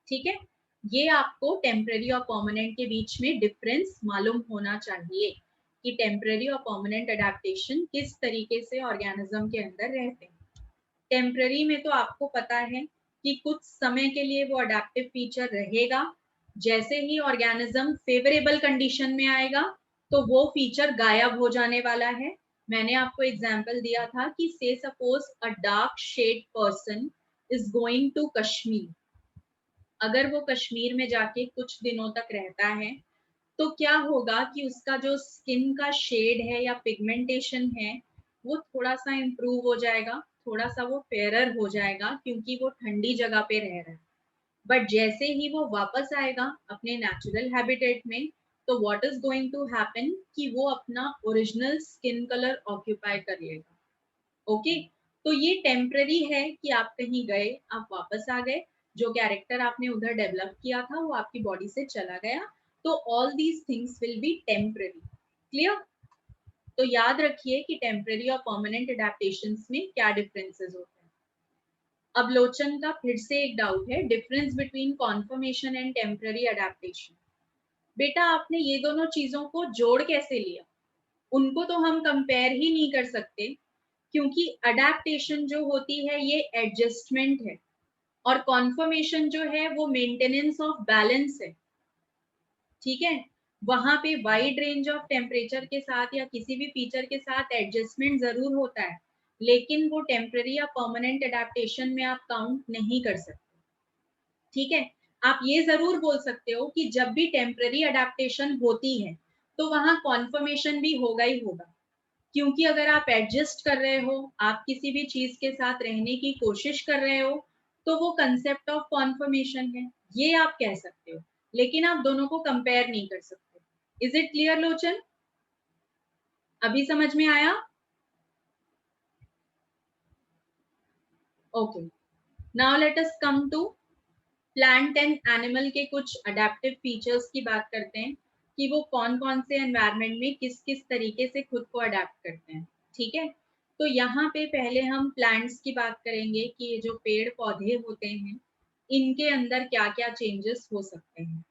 ठीक है। ये आपको टेम्पररी और परमानेंट के बीच में डिफरेंस मालूम होना चाहिए कि टेम्पररी और परमानेंट अडेप्टेशन किस तरीके से ऑर्गेनिज्म के अंदर रहते हैं। टेम्पररी में तो आपको पता है कि कुछ समय के लिए वो अडेप्टिव फीचर रहेगा, जैसे ही ऑर्गेनिज्म फेवरेबल कंडीशन में आएगा तो वो फीचर गायब हो जाने वाला है। मैंने आपको एग्जांपल दिया था कि say suppose a dark shade person is going to Kashmir, अगर वो कश्मीर में जाके कुछ दिनों तक रहता है तो क्या होगा कि उसका जो स्किन का शेड है या पिगमेंटेशन है वो थोड़ा सा इम्प्रूव हो जाएगा, थोड़ा सा वो फेयरर हो जाएगा क्योंकि वो ठंडी जगह पे रह रहा है। बट जैसे ही वो वापस आएगा अपने नेचुरल हैबिटेट में तो what is going to happen कि वो अपना ओरिजिनल स्किन कलर ऑक्यूपाई कर लेगा, ओके। तो ये टेम्पररी है कि आप कहीं गए, आप वापस आ गए, जो कैरेक्टर आपने उधर डेवलप किया था वो आपकी बॉडी से चला गया, तो all these things will be temporary, clear. तो याद रखिए कि टेम्पररी और परमानेंट अडेप्टेशंस में क्या डिफरेंसेस होते हैं। अब लोचन का फिर से एक डाउट है, difference between conformation and temporary adaptation. बेटा आपने ये दोनों चीजों को जोड़ कैसे लिया, उनको तो हम कंपेयर ही नहीं कर सकते, क्योंकि अडेप्टेशन जो होती है ये एडजस्टमेंट है और कॉन्फर्मेशन जो है वो मेंटेनेंस ऑफ बैलेंस है, ठीक है। वहां पे वाइड रेंज ऑफ टेम्परेचर के साथ या किसी भी फीचर के साथ एडजस्टमेंट जरूर होता है, लेकिन वो टेम्पररी या परमानेंट अडेप्टेशन में आप काउंट नहीं कर सकते, ठीक है। आप ये जरूर बोल सकते हो कि जब भी टेम्पररी अडेप्टेशन होती है तो वहां कॉन्फर्मेशन भी होगा ही होगा, क्योंकि अगर आप एडजस्ट कर रहे हो, आप किसी भी चीज के साथ रहने की कोशिश कर रहे हो, तो वो कंसेप्ट ऑफ कॉन्फर्मेशन है, ये आप कह सकते हो, लेकिन आप दोनों को कंपेयर नहीं कर सकते। Is it clear Lochan? अभी समझ में आया? Okay, now let us come to plant and animal के कुछ अडेप्टिव फीचर्स की बात करते हैं कि वो कौन कौन से एनवायरनमेंट में किस किस तरीके से खुद को अडेप्ट करते हैं। ठीक है, तो यहाँ पे पहले हम प्लांट्स की बात करेंगे कि ये जो पेड़ पौधे होते हैं, इनके अंदर क्या क्या चेंजेस हो सकते हैं।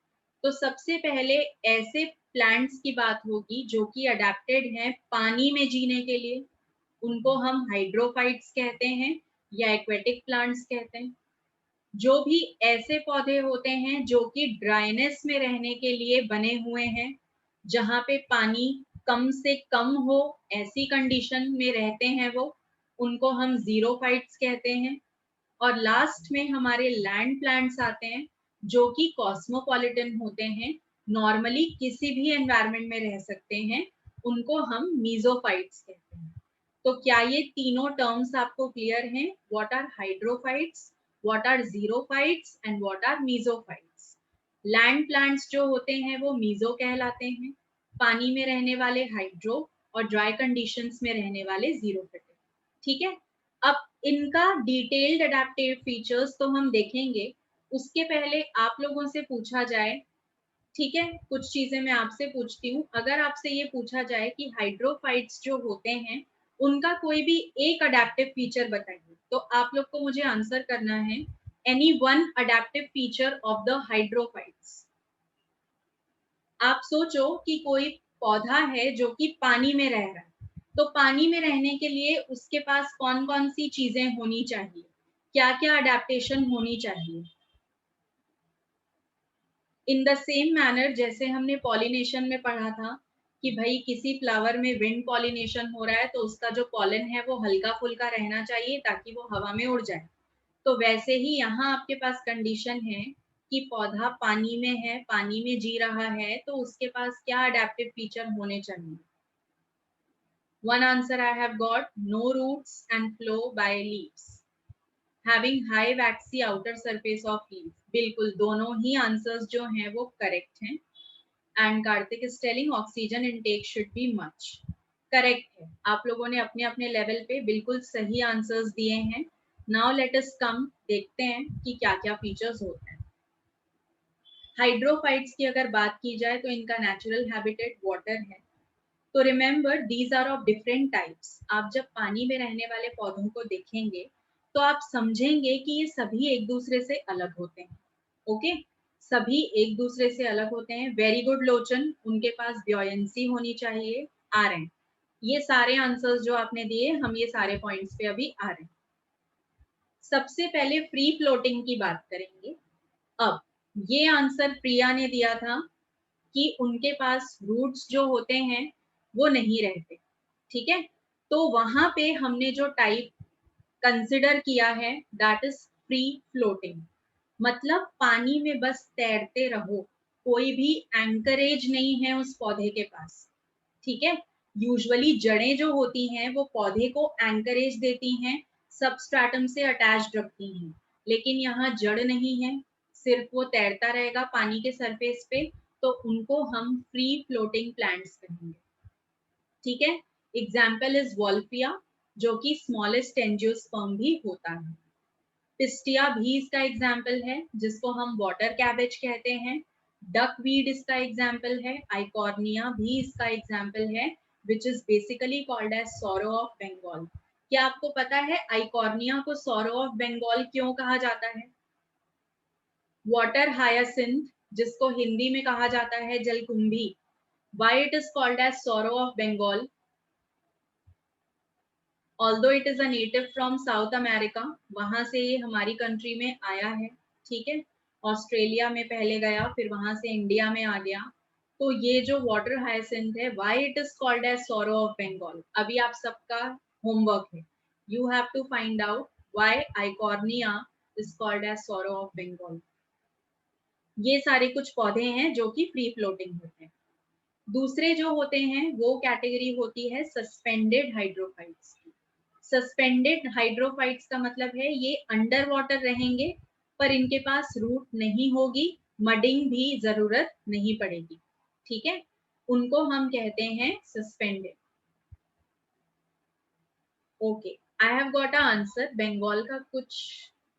तो सबसे पहले ऐसे प्लांट्स की बात होगी जो कि अडेप्टेड हैं पानी में जीने के लिए, उनको हम हाइड्रोफाइट्स कहते हैं या एक्वेटिक प्लांट्स कहते हैं। जो भी ऐसे पौधे होते हैं जो कि ड्राइनेस में रहने के लिए बने हुए हैं, जहाँ पे पानी कम से कम हो, ऐसी कंडीशन में रहते हैं वो, उनको हम जीरोफाइट्स कहते हैं। और लास्ट में हमारे लैंड प्लांट्स आते हैं जो कि कॉस्मोपॉलिटन होते हैं, नॉर्मली किसी भी एनवायरनमेंट में रह सकते हैं, उनको हम मीजोफाइट्स कहते हैं। तो क्या ये तीनों टर्म्स आपको क्लियर हैं? What are hydrophytes, what are xerophytes and what are mesophytes? Land plants जो होते हैं वो मीजो कहलाते हैं, पानी में रहने वाले हाइड्रो, और ड्राई कंडीशंस में रहने वाले जीरोफिटिक। ठीक है, अब इनका डिटेल्ड अडेप्टिव फीचर्स तो हम देखेंगे, उसके पहले आप लोगों से पूछा जाए, ठीक है, कुछ चीजें मैं आपसे पूछती हूँ। अगर आपसे ये पूछा जाए कि हाइड्रोफाइट्स जो होते हैं, उनका कोई भी एक अडेप्टिव फीचर बताइए, तो आप लोग को मुझे आंसर करना है any one adaptive feature of the hydrophytes. आप सोचो कि कोई पौधा है जो कि पानी में रह रहा है, तो पानी में रहने के लिए उसके पास कौन कौन सी चीजें होनी चाहिए, क्या क्या अडेप्टेशन होनी चाहिए? इन द सेम मैनर जैसे हमने पॉलिनेशन में पढ़ा था कि भाई किसी फ्लावर में विंड पॉलिनेशन हो रहा है, तो उसका जो पॉलन है वो हल्का फुल्का रहना चाहिए ताकि वो हवा में उड़ जाए। तो वैसे ही यहाँ आपके पास कंडीशन है कि पौधा पानी में है, पानी में जी रहा है, तो उसके पास क्या अडेप्टिव फीचर होने चाहिए? One answer I have got, no roots and flow by leaves, having high waxy outer surface of leave. बिल्कुल दोनों ही आंसर्स जो हैं वो करेक्ट हैं। And Kartik is telling oxygen intake should be much. Correct है, आप लोगों ने अपने अपने लेवल पे बिल्कुल सही आंसर्स दिए हैं। नाउ लेट अस कम, देखते हैं कि क्या क्या फीचर्स होते हैं। हाइड्रोफाइट्स की अगर बात की जाए तो इनका नेचुरल हैबिटेट वाटर है। तो remember these are of different types. आप जब पानी में रहने वाले पौधों को देखेंगे तो आप समझेंगे कि ये सभी एक दूसरे से अलग होते हैं। ओके, सभी एक दूसरे से अलग होते हैं। वेरी गुड लोचन, उनके पास ब्योयंसी होनी चाहिए। आ रहे हैं ये सारे आंसर्स जो आपने दिए, हम ये सारे पॉइंट्स पे अभी आ रहे हैं। सबसे पहले फ्री फ्लोटिंग की बात करेंगे। अब ये आंसर प्रिया ने दिया था कि उनके पास रूट्स जो होते हैं वो नहीं रहते। ठीक है, तो वहां पे हमने जो टाइप कंसिडर किया है दैट इज फ्री फ्लोटिंग, मतलब पानी में बस तैरते रहो, कोई भी एंकरेज नहीं है उस पौधे के पास। ठीक है, यूजुअली जड़ें जो होती हैं वो पौधे को एंकरेज देती हैं, सबस्ट्रेटम से अटैच्ड रखती हैं, लेकिन यहाँ जड़ नहीं है, सिर्फ वो तैरता रहेगा पानी के सरफेस पे, तो उनको हम फ्री फ्लोटिंग प्लांट्स कहेंगे। ठीक है, एग्जाम्पल इज वॉल्फिया, जो कि स्मॉलेस्ट एंजियोस्पर्म भी होता है। पिस्टिया भी इसका एग्जाम्पल है, जिसको हम वाटर कैबेज कहते हैं। डकवीड इसका एग्जाम्पल है, आइकॉर्निया भी इसका एग्जाम्पल है, which is basically called as sorrow of Bengal. क्या आपको पता है आइकॉर्निया को सॉरो ऑफ बंगाल क्यों कहा जाता है? वाटर हायासिंथ, जिसको हिंदी में कहा जाता है जलकुंभी, why it is called as sorrow of Bengal? Although it is a native from South America, वहां से ये हमारी कंट्री में आया है। ठीक है, ऑस्ट्रेलिया में पहले गया, फिर वहां से इंडिया में आ गया। तो ये जो वाटर हाइसिंथ है, why it is called as sorrow of Bengal, अभी आप सबका होमवर्क है, you have to find out why Eichhornia is called as sorrow of Bengal. ये सारे कुछ पौधे हैं जो कि फ्री फ्लोटिंग होते हैं। दूसरे जो होते हैं वो कैटेगरी होती है सस्पेंडेड हाइड्रोफाइट्स की। सस्पेंडेड हाइड्रोफाइट्स का मतलब है ये अंडर वाटर रहेंगे पर इनके पास रूट नहीं होगी, मडिंग भी जरूरत नहीं पड़ेगी, ठीक है, उनको हम कहते हैं suspended. Okay, I have got a answer. Bengal का कुछ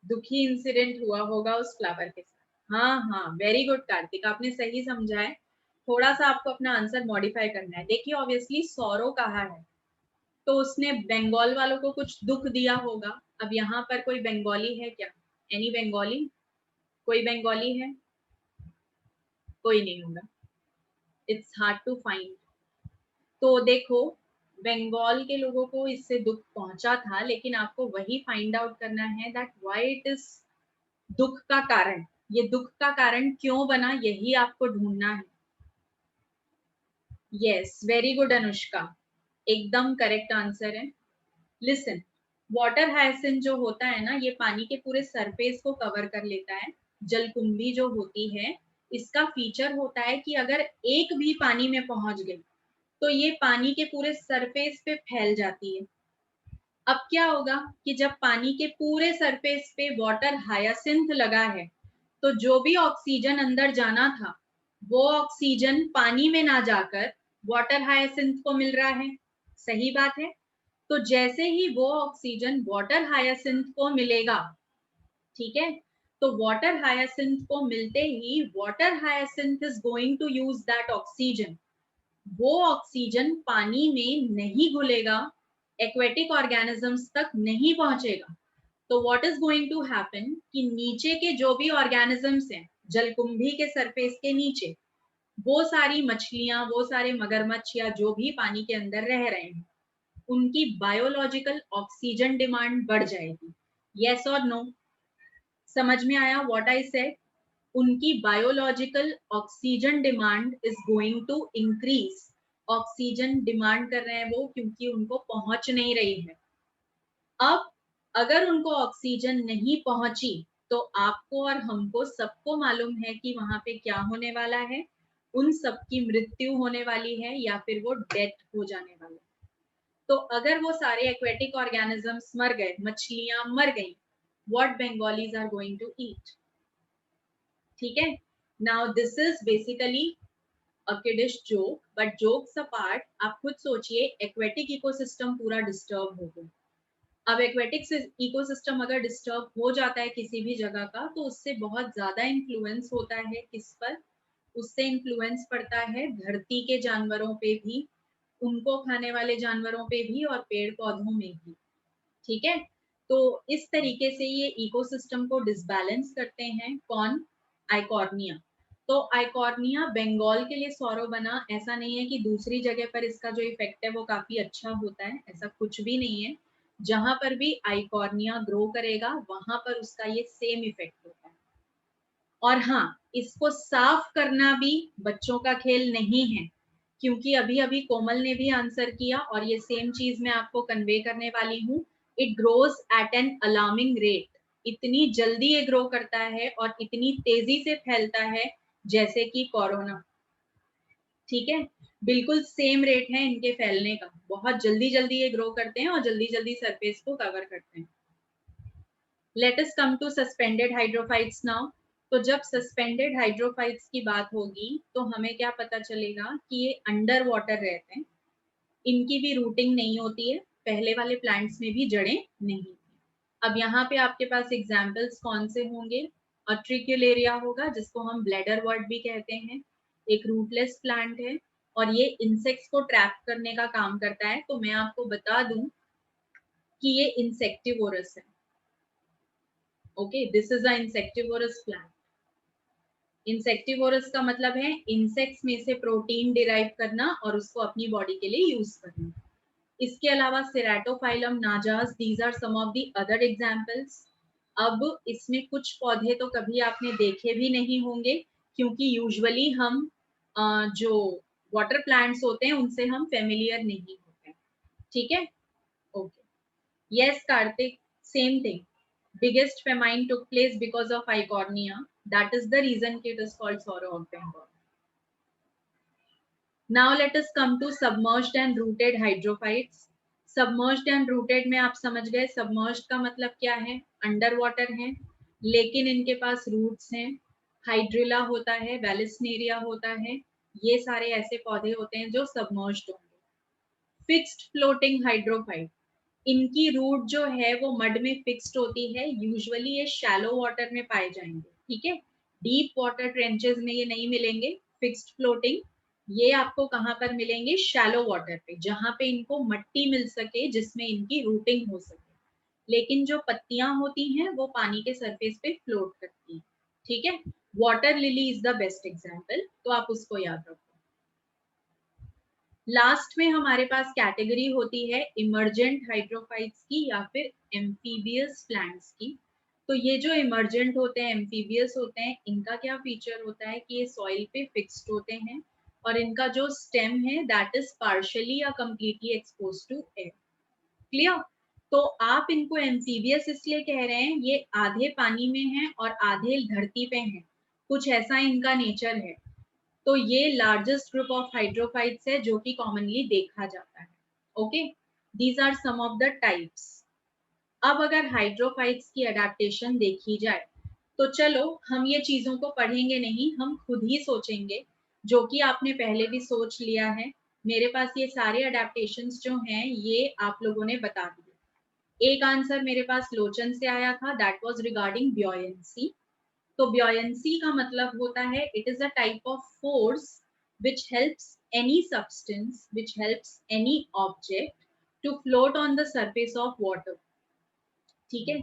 दुखी इंसिडेंट हुआ होगा उस फ्लावर के साथ। हाँ हाँ, वेरी गुड कार्तिक, आपने सही समझा है। थोड़ा सा आपको अपना आंसर मॉडिफाई करना है। देखिए ऑब्वियसली सौरो कहा है तो उसने बंगाल वालों को कुछ दुख दिया होगा। अब यहाँ पर कोई बंगाली है क्या? एनी बंगाली? कोई बंगाली है? कोई नहीं होगा, इट्स हार्ड टू फाइंड। तो देखो, बंगाल के लोगों को इससे दुख पहुंचा था, लेकिन आपको वही फाइंड आउट करना है दैट व्हाई इट इज दुख का कारण। ये दुख का कारण क्यों बना, यही आपको ढूंढना है। यस, वेरी गुड अनुष्का, एकदम करेक्ट आंसर है। लिसन, वाटर हायसिंथ जो होता है ना, ये पानी के पूरे सरफेस को कवर कर लेता है। जलकुंभी जो होती है, इसका फीचर होता है कि अगर एक भी पानी में पहुंच गई तो ये पानी के पूरे सरफेस पे फैल जाती है। अब क्या होगा कि जब पानी के पूरे सरफेस पे वाटर हायासिंथ लगा है तो जो भी ऑक्सीजन अंदर जाना था वो ऑक्सीजन पानी में ना जाकर वाटर हायासिंथ को मिल रहा है। सही बात है। तो जैसे ही वो ऑक्सीजन वाटर हायासिंथ को मिलेगा, ठीक है, तो वाटर हायासिंथ को मिलते ही water hyacinth is going to use that oxygen. वो ऑक्सीजन पानी में नहीं घुलेगा, एक्वेटिक ऑर्गेनिजम्स तक नहीं पहुंचेगा। तो what is going to happen कि नीचे के जो भी ऑर्गेनिजम्स हैं जलकुंभी के सरफेस के नीचे, वो सारी मछलियां, वो सारे मगरमच्छ या जो भी पानी के अंदर रह रहे हैं, उनकी बायोलॉजिकल ऑक्सीजन डिमांड बढ़ जाएगी। यस और नो? समझ में आया व्हाट आई सेड? उनकी biological oxygen demand is going to increase. Oxygen demand कर रहे हैं वो क्योंकि उनको पहुंच नहीं रही है। अब अगर उनको ऑक्सीजन नहीं पहुंची तो आपको और हमको सबको मालूम है कि वहां पे क्या होने वाला है। उन सबकी मृत्यु होने वाली है या फिर वो डेथ हो जाने वाले। तो अगर वो सारे एक्वेटिक ऑर्गेनिजम्स मर गए, मछलियां मर गई, what Bengalis are going to eat? ठीक है, now this is basically a kiddish joke, but jokes apart आप खुद सोचिए, एक्वेटिक इकोसिस्टम पूरा डिस्टर्ब हो गया। अब एक्वेटिक इकोसिस्टम अगर डिस्टर्ब हो जाता है किसी भी जगह का तो उससे बहुत ज्यादा इन्फ्लुएंस होता है किस पर? उससे इन्फ्लुएंस पड़ता है धरती के जानवरों पे भी, उनको खाने वाले जानवरों पे भी और पेड़ पौधों में भी। ठीक है, तो इस तरीके से ये इकोसिस्टम को डिसबैलेंस करते हैं। कौन? आइकॉर्निया। तो आइकॉर्निया बंगाल के लिए सौरव बना, ऐसा नहीं है कि दूसरी जगह पर इसका जो इफेक्ट है वो काफी अच्छा होता है, ऐसा कुछ भी नहीं है। जहां पर भी आइकॉर्निया ग्रो करेगा वहां पर उसका ये सेम इफेक्ट होता है। और हाँ, इसको साफ करना भी बच्चों का खेल नहीं है, क्योंकि अभी अभी कोमल ने भी आंसर किया और ये सेम चीज मैं आपको कन्वे करने वाली हूँ। It grows at an alarming rate. इतनी जल्दी ये ग्रो करता है और इतनी तेजी से फैलता है जैसे कि कोरोना। ठीक है, बिल्कुल सेम रेट है इनके फैलने का। बहुत जल्दी जल्दी ये ग्रो करते हैं और जल्दी जल्दी सरफेस को कवर करते हैं। Let us come to suspended hydrophytes now. तो जब सस्पेंडेड हाइड्रोफाइट्स की बात होगी तो हमें क्या पता चलेगा कि ये अंडर वाटर रहते हैं, इनकी भी रूटिंग नहीं होती है, पहले वाले प्लांट्स में भी जड़ें नहीं थी। अब यहाँ पे आपके पास एग्जाम्पल्स कौन से होंगे? ट्रिक्युलेरिया होगा, जिसको हम ब्लैडर वर्ड भी कहते हैं, एक रूटलेस प्लांट है और ये इंसेक्ट्स को ट्रैप करने का काम करता है। तो मैं आपको बता दूं कि ये इंसेक्टिवोरस है। Okay, this is a insectivorous plant. Insectivorous का मतलब है इंसेक्ट्स में से प्रोटीन डिराइव करना और उसको अपनी बॉडी के लिए यूज करना। इसके अलावा ceratophyllum, najas, these are some of the other examples. अब इसमें कुछ पौधे तो कभी आपने देखे भी नहीं होंगे, क्योंकि यूजुअली हम जो वाटर प्लांट्स होते हैं उनसे हम फेमिलियर नहीं होते। ठीक है, okay. Yes, Karthik, same thing. Biggest famine took place because of Eichhornia. That is the reason it is called sorrow of Bengal. Now let us come to submerged and rooted hydrophytes. Submerged and rooted में आप समझ गए, submerged का मतलब क्या है, under water है लेकिन इनके पास रूट्स हैं। हाइड्रिला होता है, वेलिस्नेरिया होता है, ये सारे ऐसे पौधे होते हैं जो सबमर्ज्ड होंगे। फिक्स्ड फ्लोटिंग हाइड्रोफाइट, इनकी रूट जो है वो मड में फिक्स्ड होती है, यूजुअली ये शैलो वाटर में पाए जाएंगे, ठीक है, डीप वाटर ट्रेंचेस में ये नहीं मिलेंगे। फिक्स्ड फ्लोटिंग ये आपको कहाँ पर मिलेंगे, शैलो वाटर पे, जहां पे इनको मट्टी मिल सके जिसमें इनकी रूटिंग हो सके, लेकिन जो पत्तियां होती हैं वो पानी के सरफेस पे फ्लोट करती हैं, ठीक है। Water lily is the best example, तो आप उसको याद रखो। लास्ट में हमारे पास कैटेगरी होती है इमर्जेंट हाइड्रोफाइट्स की या फिर एम्फीबियस प्लांट्स की। तो ये जो इमर्जेंट होते हैं, एम्फीबियस होते हैं, इनका क्या फीचर होता है कि ये सॉइल पे फिक्स्ड होते हैं और इनका जो स्टेम है दैट इज पार्शियली या completely exposed to air. Clear? तो आप इनको एम्फीबियस इसलिए कह रहे हैं, ये आधे पानी में हैं और आधे धरती पे हैं, कुछ ऐसा इनका नेचर है। तो ये लार्जेस्ट ग्रुप ऑफ हाइड्रोफाइट्स है जो कि कॉमनली देखा जाता है। Okay, these are some of the types. अब अगर हाइड्रोफाइट्स की अडेप्टेशन देखी जाए तो चलो हम ये चीजों को पढ़ेंगे नहीं, हम खुद ही सोचेंगे, जो कि आपने पहले भी सोच लिया है। मेरे पास ये सारे अडेप्टेशंस जो हैं ये आप लोगों ने बता दिए। एक आंसर मेरे पास लोचन से आया था, दैट वाज रिगार्डिंग ब्योयंसी। तो buoyancy का मतलब होता है it is a type of force which helps any substance, which helps any object to float on the surface of water। ठीक है,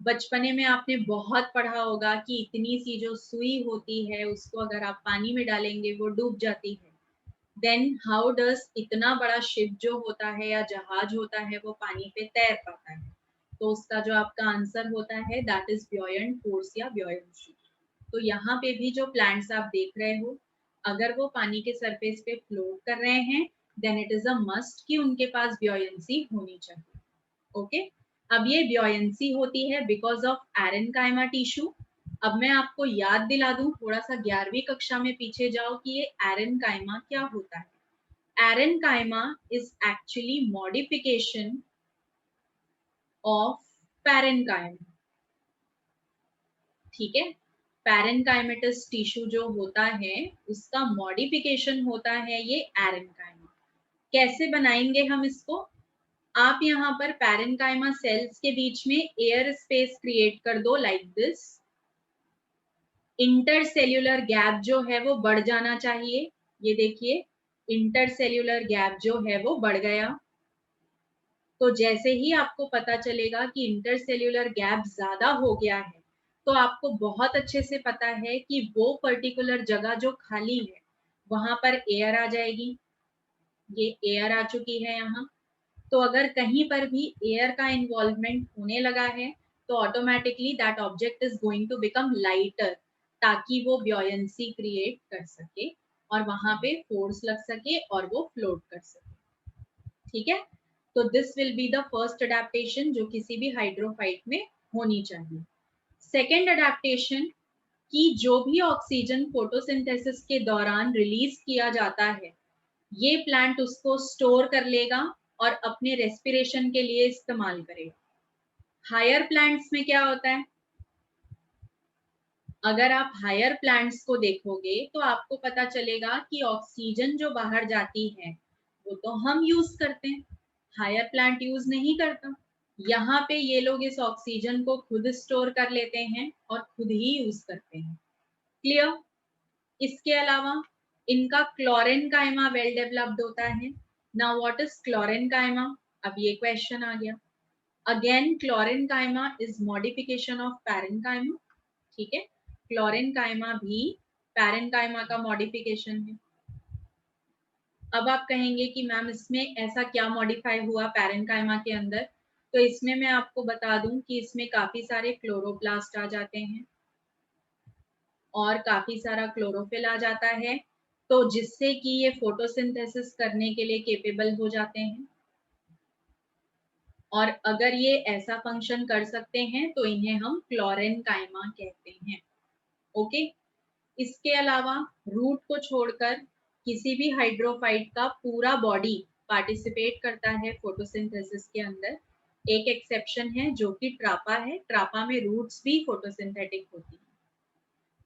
बचपने में आपने बहुत पढ़ा होगा कि इतनी सी जो सुई होती है उसको अगर आप पानी में डालेंगे वो डूब जाती है। देन हाउ डज इतना बड़ा शिप जो होता है या जहाज होता है वो पानी पे तैर पाता है? तो उसका जो आपका आंसर होता है दैट इज buoyant फोर्स या buoyancy। तो यहाँ पे भी जो प्लांट्स आप देख रहे हो, अगर वो पानी के सरफेस पे फ्लोट कर रहे हैं then it is a must कि उनके पास ब्योयंसी होनी चाहिए। ओके, अब ये ब्योयंसी होती है बिकॉज ऑफ एरेनकाइमा टिश्यू। अब मैं आपको याद दिला दूं, थोड़ा सा 11वीं कक्षा में पीछे जाओ कि ये एरेनकाइमा क्या होता है। Aerenchyma is actually modification of parenchyma, ठीक है। पैरेनकाइमेटस टिश्यू जो होता है उसका मॉडिफिकेशन होता है ये एरेनकाइमा। कैसे बनाएंगे हम इसको? आप यहाँ पर पैरेनकाइमा सेल्स के बीच में एयर स्पेस क्रिएट कर दो लाइक दिस। इंटरसेल्यूलर गैप जो है वो बढ़ जाना चाहिए, ये देखिए इंटरसेल्यूलर गैप जो है वो बढ़ गया। तो जैसे ही आपको पता चलेगा कि इंटरसेल्यूलर गैप ज्यादा हो गया है तो आपको बहुत अच्छे से पता है कि वो पर्टिकुलर जगह जो खाली है वहां पर एयर आ जाएगी। ये एयर आ चुकी है यहाँ। तो अगर कहीं पर भी एयर का इन्वॉल्वमेंट होने लगा है तो automatically that object is going to become lighter, ताकि वो ब्योयंसी क्रिएट कर सके और वहां पे फोर्स लग सके और वो फ्लोट कर सके, ठीक है। तो this will be the first adaptation जो किसी भी हाइड्रोफाइट में होनी चाहिए। सेकेंड अडेप्टेशन कि जो भी ऑक्सीजन फोटोसिंथेसिस के दौरान रिलीज किया जाता है ये प्लांट उसको स्टोर कर लेगा और अपने रेस्पिरेशन के लिए इस्तेमाल करेगा। हायर प्लांट्स में क्या होता है, अगर आप हायर प्लांट्स को देखोगे तो आपको पता चलेगा कि ऑक्सीजन जो बाहर जाती है वो तो हम यूज करते हैं, हायर प्लांट यूज नहीं करता। यहाँ पे ये लोग इस ऑक्सीजन को खुद स्टोर कर लेते हैं और खुद ही यूज करते हैं। क्लियर? इसके अलावा इनका क्लोरेनकाइमा वेल डेवलप्ड होता है। Now what is chlorenchyma? अब ये क्वेश्चन आ गया। Again chlorenchyma is modification of parenchyma, ठीक है। क्लोरेनकाइमा भी पैरेनकाइमा का मॉडिफिकेशन है। अब आप कहेंगे कि मैम इसमें ऐसा क्या मॉडिफाई हुआ पैरेनकाइमा के अंदर? तो इसमें मैं आपको बता दूं कि इसमें काफी सारे क्लोरोप्लास्ट आ जाते हैं और काफी सारा क्लोरोफिल आ जाता है, तो जिससे कि ये फोटोसिंथेसिस करने के लिए केपेबल हो जाते हैं। और अगर ये ऐसा फंक्शन कर सकते हैं तो इन्हें हम क्लोरेनकाइमा कहते हैं। ओके, इसके अलावा रूट को छोड़कर किसी भी हाइड्रोफाइट का पूरा बॉडी पार्टिसिपेट करता है फोटोसिंथेसिस के अंदर। एक एक्सेप्शन है जो कि ट्रापा है, ट्रापा में रूट्स भी फोटोसिंथेटिक होती है।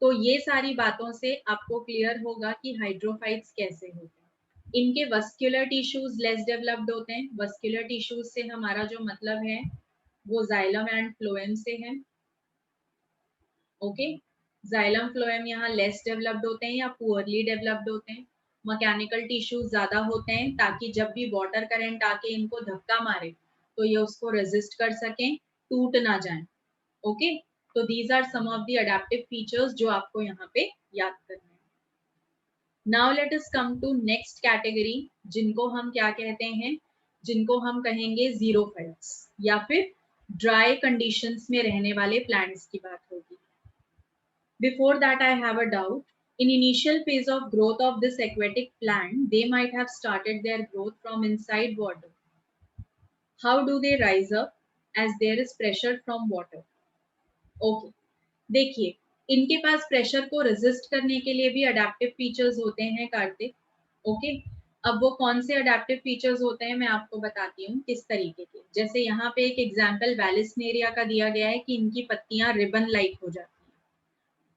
तो ये सारी बातों से आपको क्लियर होगा कि हाइड्रोफाइट्स कैसे होते हैं। इनके वस्कुलर टिश्यूज लेस डेवलप्ड होते हैं। वस्कुलर टिश्यूज से हमारा जो मतलब है वो जाइलम एंड फ्लोएम से है। ओके, जाइलम फ्लोएम यहाँ लेस डेवलप्ड होते हैं या पुअरली डेवलप्ड होते हैं। मैकेनिकल टिश्यूज ज्यादा होते हैं ताकि जब भी वाटर करंट आके इनको धक्का मारे तो ये उसको रेजिस्ट कर सकें, टूट ना जाए। ओके, तो these are some of the adaptive features जो आपको यहाँ पे याद करने हैं। Now let us come to next category, जिनको हम क्या कहते हैं, जिनको हम कहेंगे जीरोफाइट्स या फिर ड्राई कंडीशंस में रहने वाले प्लांट्स की बात होगी। Before that, I have a doubt. In initial phase of growth of this aquatic plant, they might have started their growth from inside water. How do they rise up as there is pressure from water? Okay, देखिए, इनके पास pressure को resist करने के लिए भी adaptive features होते हैं Kartik. Okay, अब वो कौन से अडेप्टिव फीचर्स होते हैं मैं आपको बताती हूँ किस तरीके के। जैसे यहाँ पे एक एग्जाम्पल वैलिसनेरिया का दिया गया है कि इनकी पत्तियां रिबन लाइक हो जाती हैं।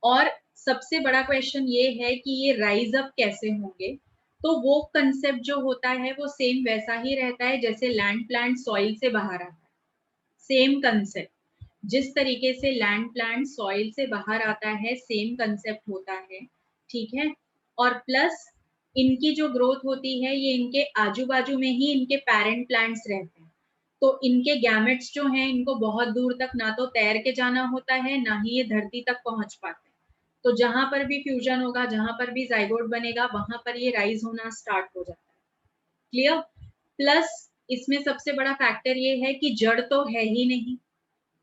और सबसे बड़ा क्वेश्चन ये है कि ये राइज अप कैसे होंगे। तो वो कंसेप्ट जो होता है वो सेम वैसा ही रहता है जैसे लैंड प्लांट सॉइल से बाहर आता है। सेम कंसेप्ट, जिस तरीके से लैंड प्लांट सॉइल से बाहर आता है सेम कंसेप्ट होता है। ठीक है, और प्लस इनकी जो ग्रोथ होती है ये इनके आजू बाजू में ही इनके पेरेंट प्लांट्स रहते हैं। तो इनके गैमेट्स जो हैं इनको बहुत दूर तक ना तो तैर के जाना होता है ना ही ये धरती तक पहुंच पाते हैं। तो जहां पर भी फ्यूजन होगा, जहां पर भी जाइगोट बनेगा, वहां पर ये राइज होना स्टार्ट हो जाता है। क्लियर? प्लस इसमें सबसे बड़ा फैक्टर ये है कि जड़ तो है ही नहीं।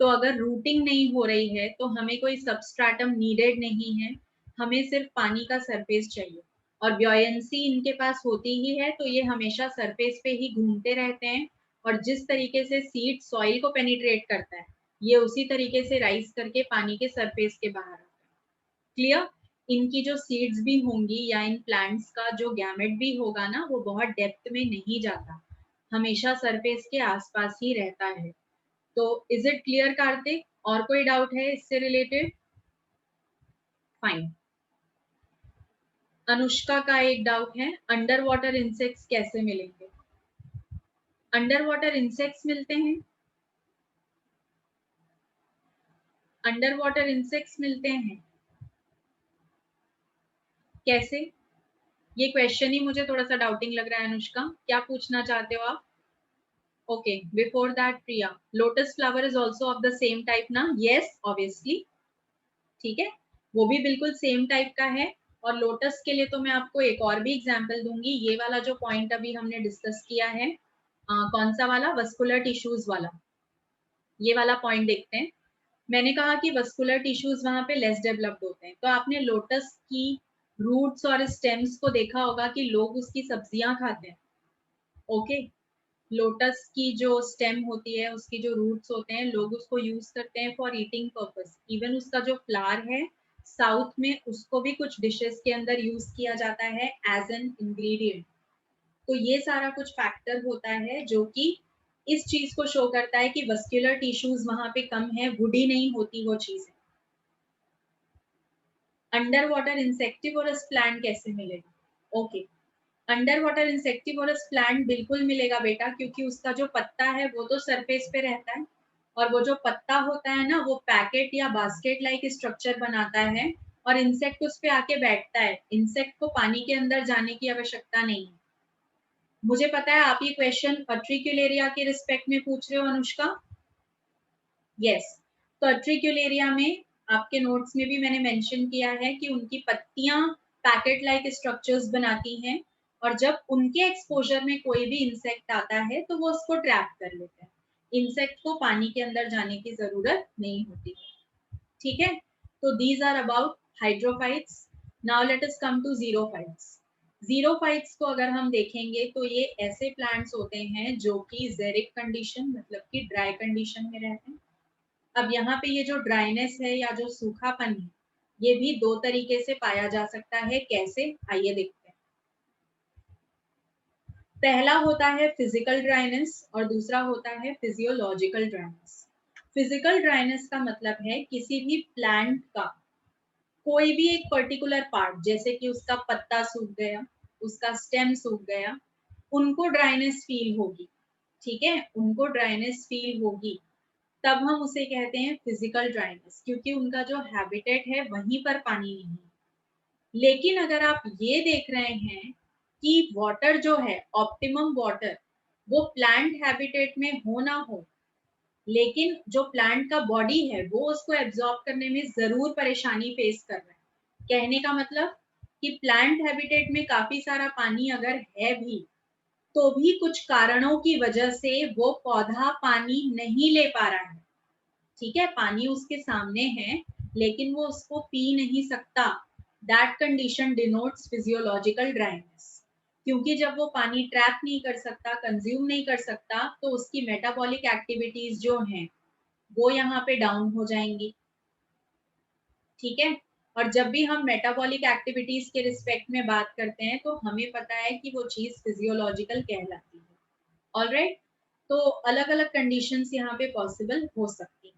तो अगर रूटिंग नहीं हो रही है तो हमें कोई सबस्ट्रेटम नीडेड नहीं है, हमें सिर्फ पानी का सरफेस चाहिए। और ब्योयंसी इनके पास होती ही है तो ये हमेशा सरफेस पे ही घूमते रहते हैं। और जिस तरीके से सीड सॉइल को पेनिट्रेट करता है ये उसी तरीके से राइज करके पानी के सरफेस के बाहर आता है। क्लियर? इनकी जो सीड्स भी होंगी या इन प्लांट्स का जो गैमेट भी होगा ना वो बहुत डेप्थ में नहीं जाता, हमेशा सरफेस के आसपास ही रहता है। तो इज इट क्लियर कार्तिक? और कोई डाउट है इससे रिलेटेड? फाइन। अनुष्का का एक डाउट है, अंडर वाटर इंसेक्ट्स कैसे मिलेंगे? अंडर वाटर इंसेक्ट्स मिलते हैं, अंडर वाटर इंसेक्ट्स मिलते हैं कैसे? ये क्वेश्चन ही मुझे थोड़ा सा डाउटिंग लग रहा है। अनुष्का क्या पूछना चाहते हो आप? Okay, before that Priya, lotus flower is also of the same type ना? यस ऑब्वियसली, ठीक है, वो भी बिल्कुल सेम टाइप का है। और लोटस के लिए तो मैं आपको एक और भी एग्जांपल दूंगी। ये वाला जो पॉइंट अभी हमने डिस्कस किया है, कौन सा वाला, वस्कुलर टिश्यूज वाला, ये वाला पॉइंट देखते हैं। मैंने कहा कि वस्कुलर टिश्यूज वहां पे लेस डेवलप्ड होते हैं। तो आपने लोटस की रूट्स और स्टेम्स को देखा होगा कि लोग उसकी सब्जियां खाते हैं। ओके, लोटस की जो स्टेम होती है उसकी जो रूट्स होते हैं लोग उसको यूज करते हैं फॉर ईटिंग पर्पस। इवन उसका जो फ्लावर है साउथ में उसको भी कुछ डिशेस के अंदर यूज किया जाता है एज एन इंग्रेडिएंट। तो ये सारा कुछ फैक्टर होता है जो कि इस चीज को शो करता है कि वस्कुलर टिश्यूज वहां पे कम है, वुडी नहीं होती वो चीज। अंडर वाटर इंसेक्टिवोरस प्लांट कैसे मिलेगा? Okay, under water insectivorous plant बिल्कुल मिलेगा बेटा, क्योंकि उसका जो पत्ता है वो तो सरफेस पे रहता है। और वो जो पत्ता होता है ना वो पैकेट या बास्केट लाइक स्ट्रक्चर बनाता है और इंसेक्ट उस पे आके बैठता है। इंसेक्ट को पानी के अंदर जाने की आवश्यकता नहीं है। मुझे पता है आप ये क्वेश्चन अट्रिक्युलेरिया के रिस्पेक्ट में पूछ रहे हो अनुष्का। यस, तो अट्रिक्युलेरिया में आपके नोट्स में भी मैंने मेंशन किया है कि उनकी पत्तियां पैकेट लाइक स्ट्रक्चर्स बनाती हैं। और जब उनके एक्सपोजर में कोई भी इंसेक्ट आता है तो वो उसको ट्रैप कर लेते हैं। इंसेक्ट को पानी के अंदर जाने की जरूरत नहीं होती है। ठीक है, तो these are about hydrophytes. Now let us come to xerophytes. Xerophytes को अगर हम देखेंगे तो ये ऐसे प्लांट्स होते हैं जो कि जेरिक कंडीशन मतलब कि ड्राई कंडीशन में रहते हैं। अब यहाँ पे ये जो ड्राइनेस है या जो सूखापन है ये भी दो तरीके से पाया जा सकता है। कैसे, आइए देखते हैं। पहला होता है फिजिकल ड्राइनेस और दूसरा होता है फिजियोलॉजिकल ड्राइनेस। फिजिकल ड्राइनेस का मतलब है किसी भी प्लांट का कोई भी एक पर्टिकुलर पार्ट, जैसे कि उसका पत्ता सूख गया, उसका स्टेम सूख गया, उनको ड्राइनेस फील होगी। ठीक है, उनको ड्राइनेस फील होगी, तब हम उसे कहते हैं फिजिकल ड्राइनेस, क्योंकि उनका जो हैबिटेट है वहीं पर पानी नहीं है। लेकिन अगर आप ये देख रहे हैं कि वाटर जो है, ऑप्टिमम वाटर, वो प्लांट हैबिटेट में हो ना हो, लेकिन जो प्लांट का बॉडी है वो उसको एब्जॉर्ब करने में जरूर परेशानी फेस कर रहा है। कहने का मतलब कि प्लांट हैबिटेट में काफी सारा पानी अगर है भी, तो भी कुछ कारणों की वजह से वो पौधा पानी नहीं ले पा रहा है। ठीक है, पानी उसके सामने है लेकिन वो उसको पी नहीं सकता। That condition denotes physiological dryness. क्योंकि जब वो पानी ट्रैप नहीं कर सकता, कंज्यूम नहीं कर सकता, तो उसकी मेटाबॉलिक एक्टिविटीज जो हैं वो यहाँ पे डाउन हो जाएंगी। ठीक है, और जब भी हम मेटाबॉलिक एक्टिविटीज के रिस्पेक्ट में बात करते हैं तो हमें पता है कि वो चीज फिजियोलॉजिकल कहलाती है। ऑलराइट, तो अलग अलग कंडीशंस यहाँ पे पॉसिबल हो सकती हैं।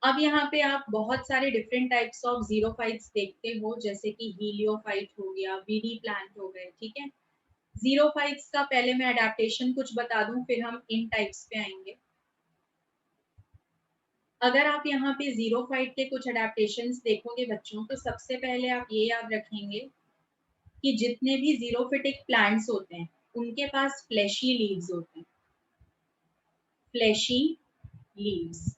अब यहाँ पे आप बहुत सारे डिफरेंट टाइप्स ऑफ जीरोफाइट्स देखते हो, जैसे कि हीलियोफाइट हो गया, वीडी प्लांट हो गए। ठीक है, जीरोफाइट्स का पहले मैं अडेप्टेशन कुछ बता दूं, फिर हम इन टाइप्स पे आएंगे। अगर आप यहाँ पे जीरोफाइट के कुछ अडेप्टेशंस देखोगे बच्चों, तो सबसे पहले आप ये याद रखेंगे कि जितने भी जीरोफिटिक प्लांट्स होते हैं उनके पास फ्लैशी लीव्स होते हैं। फ्लैशी लीव्स,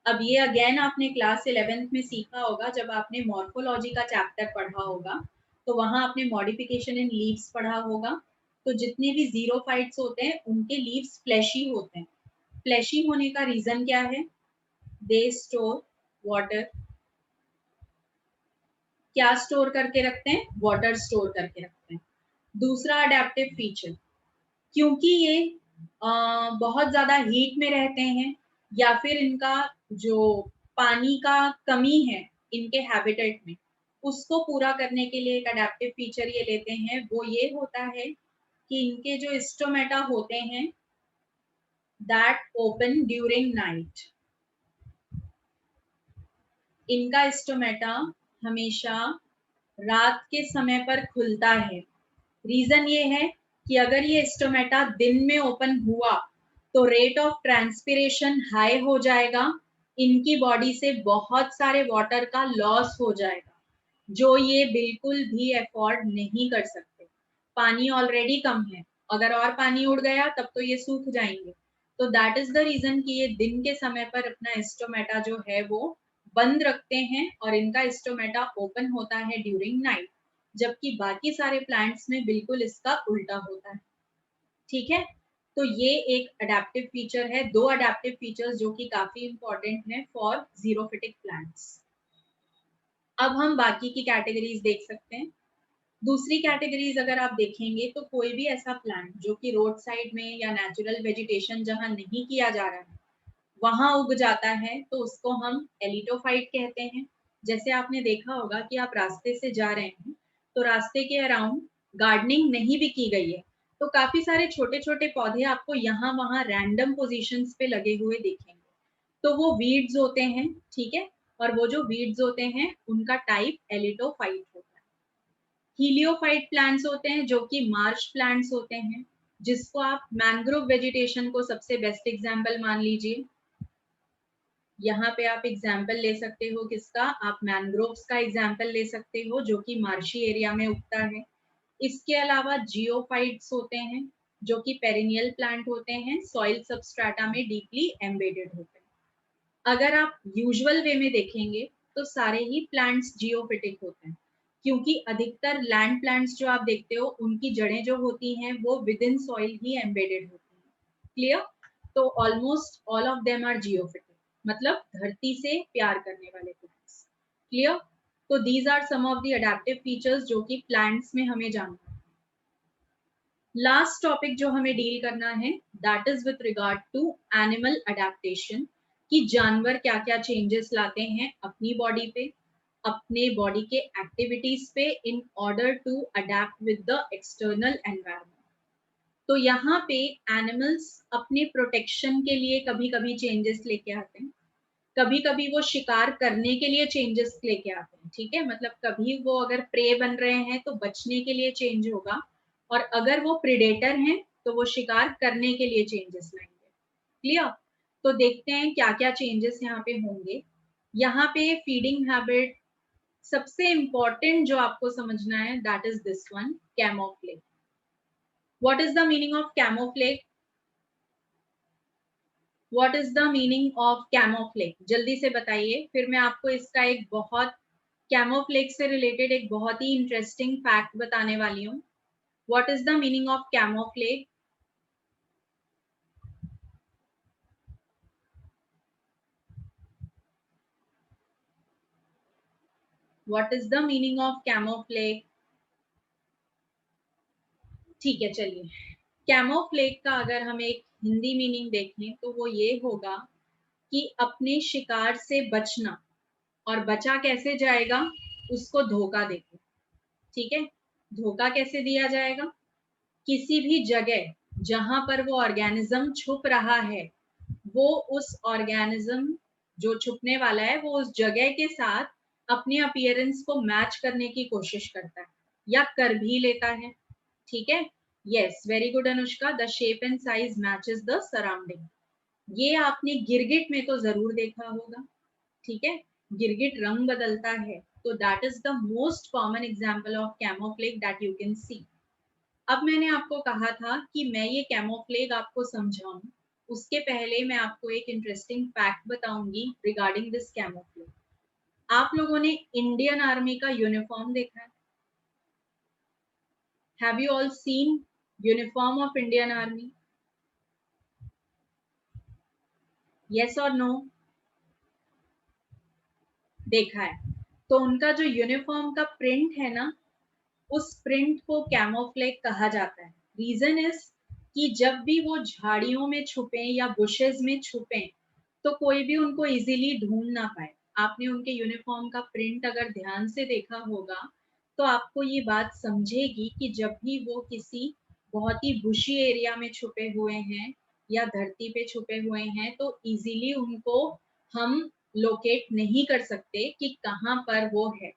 अब ये अगेन आपने क्लास 11th में सीखा होगा, जब आपने मॉर्फोलॉजी का चैप्टर पढ़ा होगा तो वहां आपने मॉडिफिकेशन इन लीव्स पढ़ा होगा। तो जितने भी जीरोफाइट्स होते हैं उनके लीव्स फ्लैशी होते हैं। फ्लैशी होने का रीजन क्या है? They store water. क्या स्टोर करके रखते हैं? वाटर स्टोर करके रखते हैं। दूसरा अडेप्टिव फीचर, क्योंकि ये बहुत ज्यादा हीट में रहते हैं या फिर इनका जो पानी का कमी है इनके हैबिटेट में, उसको पूरा करने के लिए एक अडेप्टिव फीचर ये लेते हैं। वो ये होता है कि इनके जो स्टोमेटा होते हैं दैट ओपन ड्यूरिंग नाइट। इनका स्टोमेटा हमेशा रात के समय पर खुलता है। रीजन ये है कि अगर ये स्टोमेटा दिन में ओपन हुआ तो रेट ऑफ ट्रांसपिरेशन हाई हो जाएगा, इनकी बॉडी से बहुत सारे वाटर का लॉस हो जाएगा, जो ये बिल्कुल भी अफोर्ड नहीं कर सकते। पानी ऑलरेडी कम है, अगर और पानी उड़ गया तब तो ये सूख जाएंगे। तो दैट इज द रीजन कि ये दिन के समय पर अपना स्टोमेटा जो है वो बंद रखते हैं और इनका स्टोमेटा ओपन होता है ड्यूरिंग नाइट, जबकि बाकी सारे प्लांट्स में बिल्कुल इसका उल्टा होता है। ठीक है, तो ये एक अडेप्टिव फीचर है, दो अडेप्टिव फीचर्स जो कि काफी इंपॉर्टेंट है फॉर जीरोफिटिक प्लांट्स। अब हम बाकी की कैटेगरीज देख सकते हैं। दूसरी कैटेगरीज अगर आप देखेंगे तो कोई भी ऐसा प्लांट जो कि रोड साइड में या नेचुरल वेजिटेशन जहां नहीं किया जा रहा है वहां उग जाता है, तो उसको हम एलिटोफाइट कहते हैं। जैसे आपने देखा होगा कि आप रास्ते से जा रहे हैं तो रास्ते के अराउंड गार्डनिंग नहीं भी की गई है, तो काफी सारे छोटे छोटे पौधे आपको यहाँ वहां रैंडम पोजीशंस पे लगे हुए दिखेंगे, तो वो वीड्स होते हैं। ठीक है, और वो जो वीड्स होते हैं उनका टाइप एलिटोफाइट होता है। हीलियोफाइट प्लांट्स होते हैं जो कि मार्श प्लांट्स होते हैं, जिसको आप मैंग्रोव वेजिटेशन को सबसे बेस्ट एग्जाम्पल मान लीजिए। यहाँ पे आप एग्जाम्पल ले सकते हो किसका? आप मैंग्रोव्स का एग्जाम्पल ले सकते हो जो कि मार्शी एरिया में उगता है। इसके अलावा जियोफाइट्स होते हैं जो कि पेरिनियल प्लांट होते हैं, सॉइल सबस्ट्राटा में डीपली एम्बेडेड होते हैं। अगर आप यूजुअल वे में देखेंगे तो सारे ही प्लांट्स जियोफिटिक होते हैं, क्योंकि अधिकतर लैंड प्लांट्स जो आप देखते हो उनकी जड़ें जो होती हैं वो विद इन सॉइल ही एम्बेडेड होती हैं। क्लियर? तो almost all of them are geophytic, मतलब धरती से प्यार करने वाले प्लांट्स। क्लियर? तो these are some of the adaptive features जो कि प्लांट्स में हमें जानना है। लास्ट टॉपिक जो हमें डील करना है that is with regard to animal adaptation, कि जानवर क्या क्या चेंजेस लाते हैं अपनी बॉडी पे, अपने बॉडी के एक्टिविटीज पे, in order to adapt with the external environment. तो यहाँ पे एनिमल्स अपने प्रोटेक्शन के लिए कभी कभी चेंजेस लेके आते हैं, कभी कभी वो शिकार करने के लिए चेंजेस लेके आते हैं। ठीक है, मतलब कभी वो अगर प्रे बन रहे हैं तो बचने के लिए चेंज होगा, और अगर वो प्रिडेटर हैं तो वो शिकार करने के लिए चेंजेस लाएंगे। क्लियर? तो देखते हैं क्या क्या चेंजेस यहाँ पे होंगे। यहाँ पे फीडिंग हैबिट सबसे इंपॉर्टेंट जो आपको समझना है, that is this one, camouflage. What is the meaning of camouflage? What is the meaning of camouflage? जल्दी से बताइए, फिर मैं आपको इसका एक बहुत, कैमोफ्लेज से रिलेटेड एक बहुत ही इंटरेस्टिंग फैक्ट बताने वाली हूँ। What is the meaning of camouflage? What is the meaning of camouflage? ठीक है, चलिए, कैमोफ्लेज का अगर हम एक हिंदी मीनिंग देखें तो वो ये होगा कि अपने शिकार से बचना। और बचा कैसे जाएगा? उसको धोखा देके। ठीक है, धोखा कैसे दिया जाएगा? किसी भी जगह जहां पर वो ऑर्गेनिज्म छुप रहा है, वो उस ऑर्गेनिज्म जो छुपने वाला है वो उस जगह के साथ अपने अपीयरेंस को मैच करने की कोशिश करता है, या कर भी लेता है। ठीक है, yes, very good Anushka, the shape and size matches the surrounding. ये आपने गिरगिट में तो जरूर देखा होगा। ठीक है, गिरगिट रंग बदलता है, तो that is the most common example of camouflage that you can सी। अब मैंने आपको कहा था कि मैं ये कैमोफ्लेज आपको समझाऊं, उसके पहले मैं आपको एक इंटरेस्टिंग फैक्ट बताऊंगी रिगार्डिंग दिस कैमोफ्लेज। आप लोगों ने इंडियन आर्मी का यूनिफॉर्म देखा है? Have you all scene uniform of Indian army? Yes और नो? देखा है। तो उनका जो यूनिफॉर्म का प्रिंट है ना, उस प्रिंट को कैमोफ्लेज कहा जाता है। रीजन इज कि जब भी वो झाड़ियों में छुपे या बुशेस में छुपे तो कोई भी उनको इजीली ढूंढ ना पाए। आपने उनके यूनिफॉर्म का प्रिंट अगर ध्यान से देखा होगा तो आपको ये बात समझेगी कि जब भी वो किसी बहुत ही बुशी एरिया में छुपे हुए हैं या धरती पे छुपे हुए हैं तो इजीली उनको हम लोकेट नहीं कर सकते कि कहाँ पर वो है।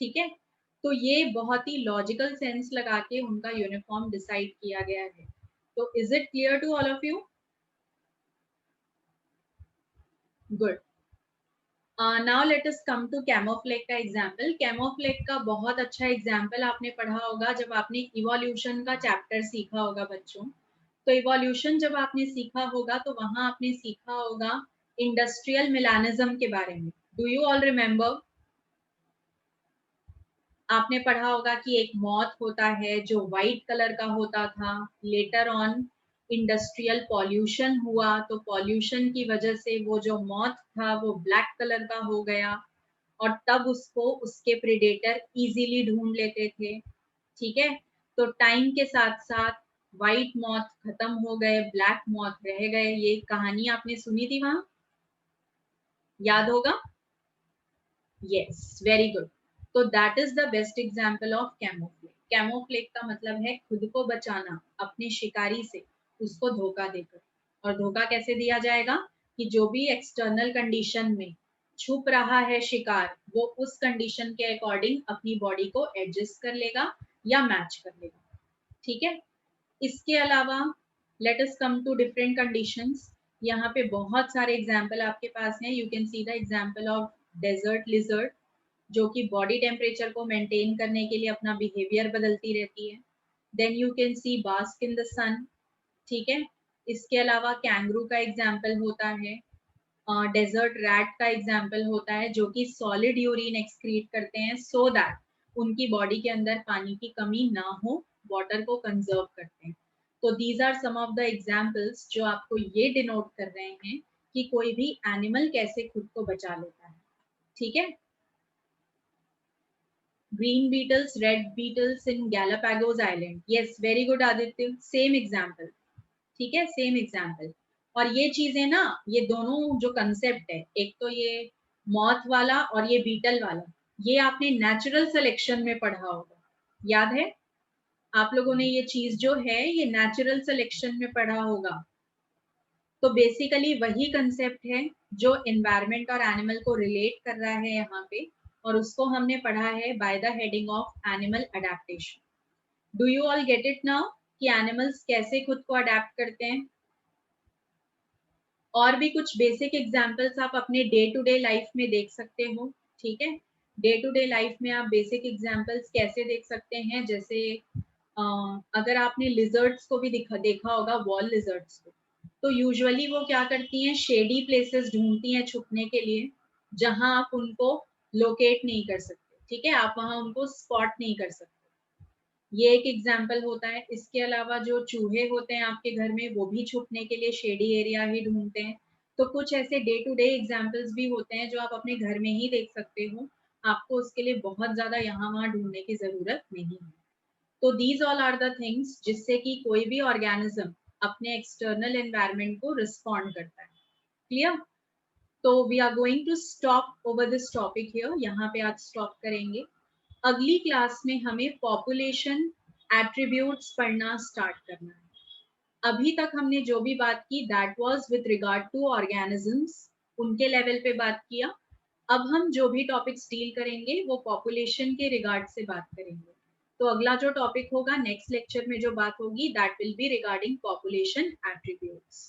ठीक है, तो ये बहुत ही लॉजिकल सेंस लगा के उनका यूनिफॉर्म डिसाइड किया गया है। तो is it clear to all of you? Good. Now let us come to camouflage का एग्जाम्पल। कैमोफ्लेज का बहुत अच्छा एग्जाम्पल आपने पढ़ा होगा जब आपने इवोल्यूशन का चैप्टर सीखा होगा बच्चों। तो इवोल्यूशन जब आपने सीखा होगा तो वहां आपने सीखा होगा इंडस्ट्रियल मिलानिज्म के बारे में। Do you all remember? आपने पढ़ा होगा कि एक मॉथ होता है जो वाइट कलर का होता था, लेटर ऑन इंडस्ट्रियल पॉल्यूशन हुआ तो पॉल्यूशन की वजह से वो जो मॉथ था वो ब्लैक कलर का हो गया, और तब उसको उसके प्रेडेटर इजीली ढूंढ लेते थे। ठीक है, तो टाइम के साथ साथ वाइट मॉथ खत्म हो गए, ब्लैक मॉथ रह गए। ये कहानी आपने सुनी थी वहां, याद होगा? Yes, very good. तो that is the best example of camouflage. Camouflage का मतलब है खुद को बचाना अपने शिकारी से, उसको धोखा देकर। और धोखा कैसे दिया जाएगा? कि जो भी एक्सटर्नल कंडीशन में छुप रहा है शिकार, वो उस कंडीशन के अकॉर्डिंग अपनी बॉडी को एडजस्ट कर लेगा या मैच कर लेगा। ठीक है, इसके अलावा let us come to different conditions. यहाँ पे बहुत सारे एग्जाम्पल आपके पास हैं। You can see the example of desert lizard, जो कि बॉडी टेम्परेचर को मेंटेन करने के लिए अपना बिहेवियर बदलती रहती है। Then you can see bask in the sun. ठीक है, इसके अलावा कैंगरू का एग्जाम्पल होता है, डेजर्ट रैट का एग्जाम्पल होता है, जो कि सॉलिड यूरिन एक्सक्रीट करते हैं सो दैट उनकी बॉडी के अंदर पानी की कमी ना हो, वाटर को कंजर्व करते हैं। तो these are some of the examples जो आपको ये डिनोट कर रहे हैं कि कोई भी एनिमल कैसे खुद को बचा लेता है। ठीक है, green beetles, red beetles in Galapagos Island. Yes, very good Aditya. Same example. ठीक है, सेम एग्जाम्पल। और ये चीजें ना, ये दोनों जो कंसेप्ट है, एक तो ये मॉथ वाला और ये बीटल वाला, ये आपने नेचुरल सिलेक्शन में पढ़ा होगा, याद है? आप लोगों ने ये चीज जो है ये नेचुरल सिलेक्शन में पढ़ा होगा। तो बेसिकली वही कंसेप्ट है जो एनवायरनमेंट और एनिमल को रिलेट कर रहा है यहाँ पे, और उसको हमने पढ़ा है by the heading of animal adaptation. Do you all get it now कि एनिमल्स कैसे खुद को अडेप्ट करते हैं? और भी कुछ बेसिक एग्जांपल्स आप अपने डे टू डे लाइफ में देख सकते हो, ठीक है। डे टू डे लाइफ में आप बेसिक एग्जांपल्स कैसे देख सकते हैं, जैसे अगर आपने लिजर्ड्स को भी देखा होगा, वॉल लिजर्ड्स को, तो यूजुअली वो क्या करती हैं, शेडी प्लेसेस ढूंढती हैं छुपने के लिए, जहां आप उनको लोकेट नहीं कर सकते, ठीक है, आप वहां उनको स्पॉट नहीं कर सकते। ये एक एग्जाम्पल होता है। इसके अलावा जो चूहे होते हैं आपके घर में, वो भी छुपने के लिए शेडी एरिया ही ढूंढते हैं। तो कुछ ऐसे डे टू डे एग्जाम्पल्स भी होते हैं जो आप अपने घर में ही देख सकते हो, आपको उसके लिए बहुत ज्यादा यहाँ वहां ढूंढने की जरूरत नहीं है। तो these all are the things जिससे कि कोई भी ऑर्गेनिज्म अपने एक्सटर्नल एनवायरनमेंट को रिस्पॉन्ड करता है। क्लियर? तो we are going to stop over this topic here, यहाँ पे आज स्टॉप करेंगे। अगली क्लास में हमें पॉपुलेशन एट्रीब्यूट्स पढ़ना स्टार्ट करना है। अभी तक हमने जो भी बात की that was with regard to organisms, उनके लेवल पे बात किया। अब हम जो भी टॉपिक्स डील करेंगे वो पॉपुलेशन के रिगार्ड से बात करेंगे। तो अगला जो टॉपिक होगा नेक्स्ट लेक्चर में जो बात होगी that will B regarding population attributes.